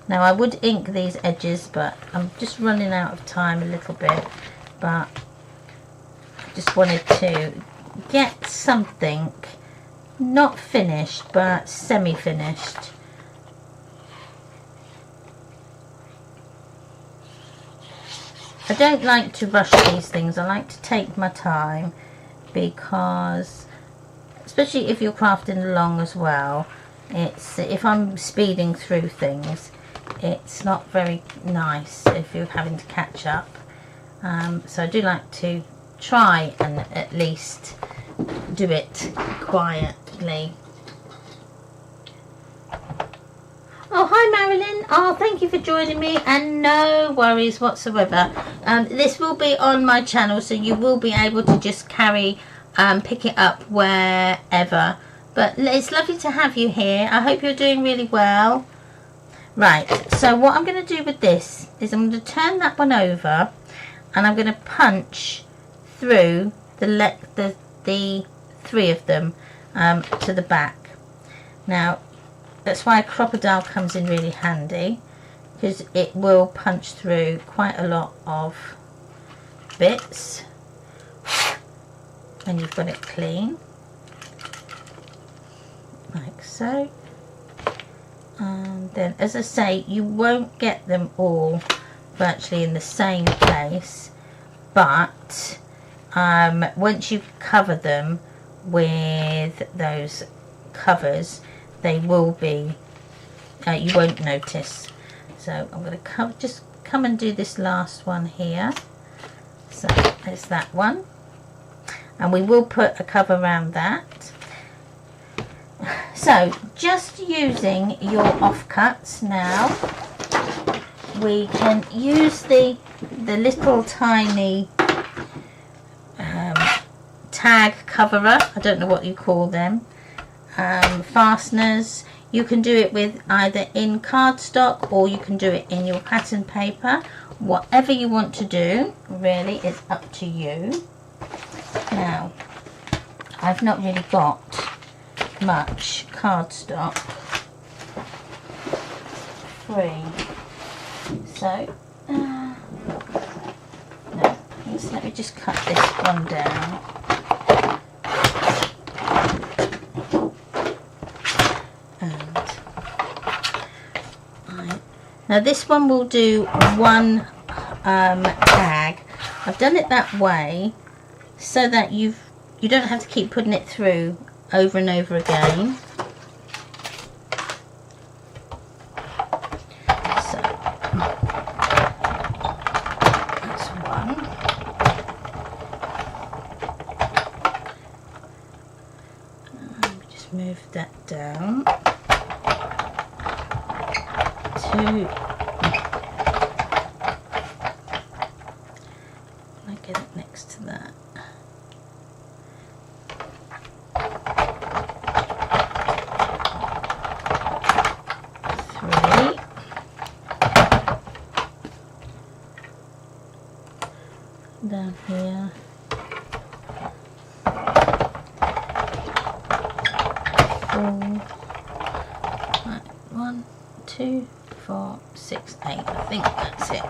Now I would ink these edges, but I'm just running out of time a little bit, but I just wanted to get something not finished but semi-finished. I don't like to rush these things. I like to take my time, because especially if you're crafting along as well, it's, if I'm speeding through things, it's not very nice if you're having to catch up. So I do like to try and at least do it quietly. Oh, hi Marilyn. Oh, thank you for joining me, and no worries whatsoever. This will be on my channel, so you will be able to just pick it up wherever. But it's lovely to have you here. I hope you're doing really well. Right, so what I'm going to do with this is I'm going to turn that one over, and I'm going to punch through the three of them to the back. Now that's why a crocodile comes in really handy, because it will punch through quite a lot of bits, and you've got it clean like so. And then, as I say, you won't get them all virtually in the same place, but once you cover them with those covers, they will be, you won't notice. So I'm going to just come and do this last one here. So there's that one, and we will put a cover around that. So just using your offcuts now, we can use the little tiny tag coverer, I don't know what you call them, fasteners. You can do it with either in cardstock or you can do it in your pattern paper. Whatever you want to do, really, it's up to you. Now, I've not really got much cardstock free, so no, let me just cut this one down. Now this one will do one tag. I've done it that way so that you don't have to keep putting it through over and over again. So that's one. Just move that down. Two. I get it next to that. Three. Down here. Four. Right, 1, 2, 4, 6, 8. I think that's it.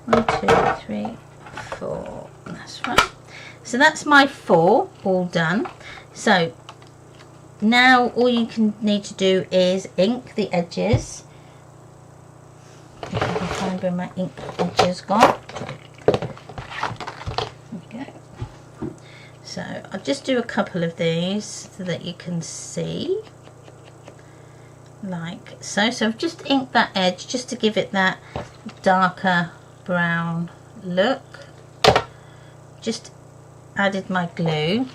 1, 2, 3, 4. That's right. So that's my 4 all done. So now all you need to do is ink the edges. If I can find where my ink edges gone. There we go. So I'll just do a couple of these so that you can see. Like so. So I've just inked that edge just to give it that darker brown look. Just added my glue.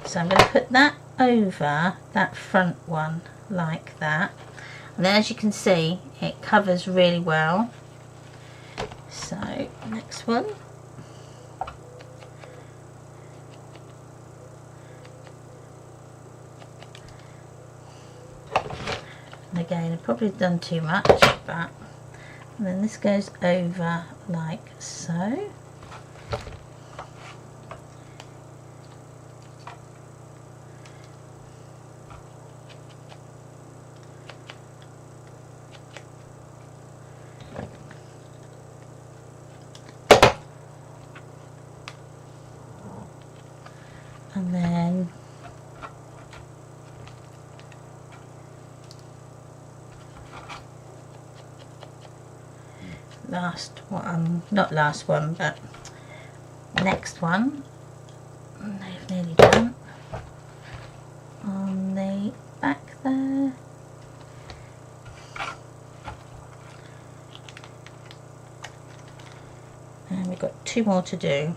So I'm going to put that over that front one like that. And then as you can see, it covers really well. So next one. And again, I've probably done too much, but and then this goes over like so. And then last one, not last one, but next one, they've nearly done on the back there. And we've got 2 more to do.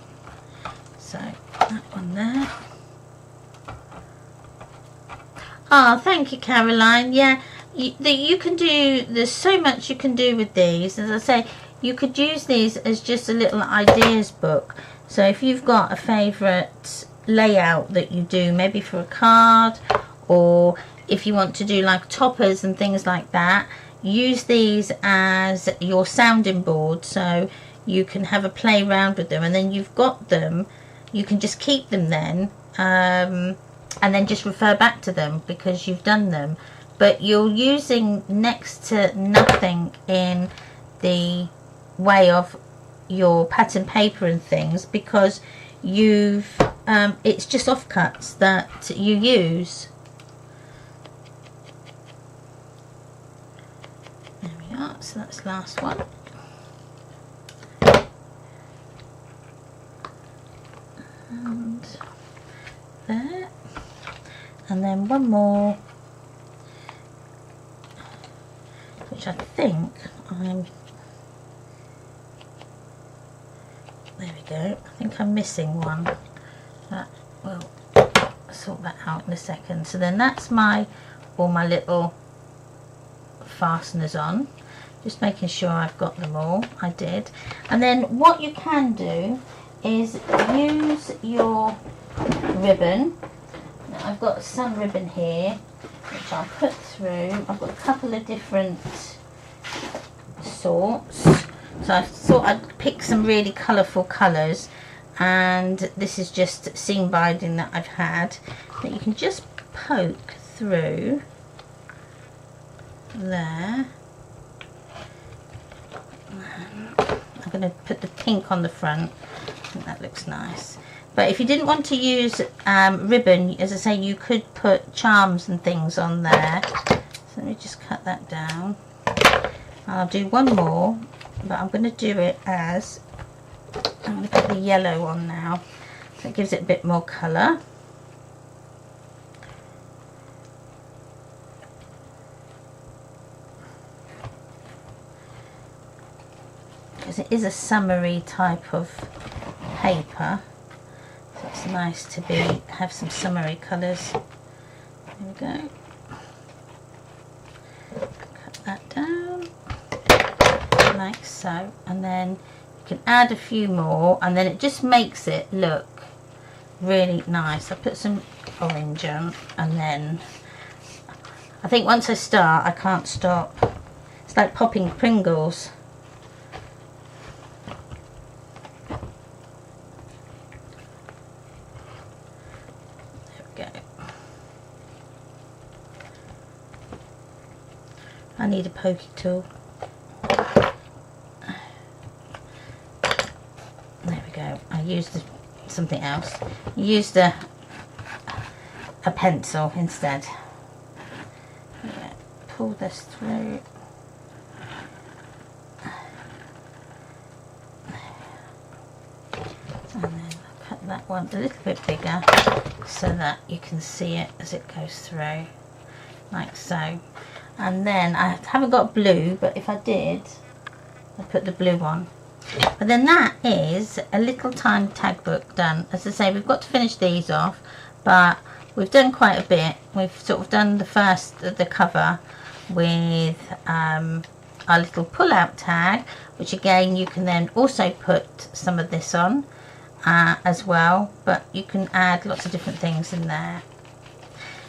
So that one there. Oh, thank you, Caroline. Yeah, you can do, there's so much you can do with these. As I say, you could use these as just a little ideas book. So if you've got a favourite layout that you do, maybe for a card, or if you want to do like toppers and things like that, use these as your sounding board, so you can have a play around with them, and then you've got them, you can just keep them then, and then just refer back to them because you've done them. But you're using next to nothing in the way of your pattern paper and things, because you've it's just offcuts that you use. There we are. So that's the last one. and there, and then one more, which I think there we go, I think I'm missing one, but we'll sort that out in a second. So then that's all my little fasteners on, just making sure I've got them all. I did. And then what you can do is use your ribbon. Now I've got some ribbon here which I'll put through. I've got a couple of different sorts, so I thought I'd pick some really colourful colours, and this is just seam binding that I've had that you can just poke through there. I'm going to put the pink on the front. I think that looks nice. But if you didn't want to use ribbon, as I say, you could put charms and things on there. So let me just cut that down. I'll do one more, but I'm going to do it as, I'm going to put the yellow on now, so it gives it a bit more colour. Because it is a summery type of paper, so it's nice to have some summery colours. There we go. Cut that down like so, and then you can add a few more, and then it just makes it look really nice. I put some orange on, and then I think once I start I can't stop. It's like popping Pringles. I need a pokey tool. There we go. I used something else. Used a pencil instead. Yeah, pull this through. And then I'll cut that one a little bit bigger so that you can see it as it goes through, like so. And then I haven't got blue, but if I did, I'd put the blue on. But then that is a little tiny tag book done. As I say, we've got to finish these off, but we've done quite a bit. We've sort of done the cover with our little pull-out tag, which again you can then also put some of this on as well, but you can add lots of different things in there.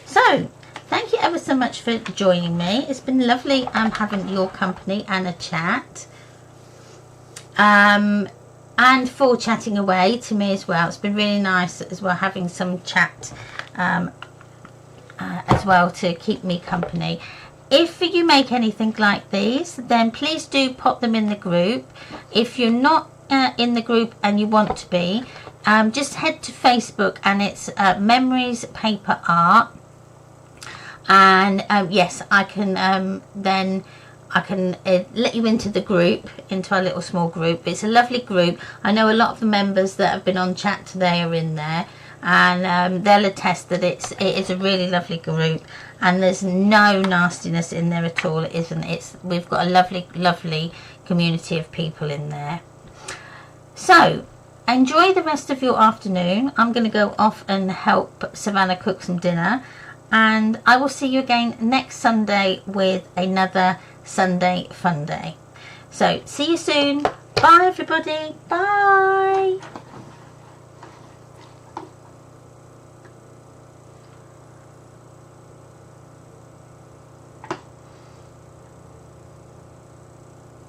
So thank you ever so much for joining me. It's been lovely having your company and a chat. And for chatting away to me as well. It's been really nice as well having some chat as well to keep me company. If you make anything like these, then please do pop them in the group. If you're not in the group and you want to be, just head to Facebook, and it's Memories Paper Art. And yes, I can then I can let you into the group, into our little small group. It's a lovely group. I know a lot of the members that have been on chat today are in there, and they'll attest that it is a really lovely group, and there's no nastiness in there at all. It isn't. We've got a lovely community of people in there. So enjoy the rest of your afternoon. I'm going to go off and help Savannah cook some dinner, and I will see you again next Sunday with another Sunday Funday. So see you soon. Bye everybody. Bye.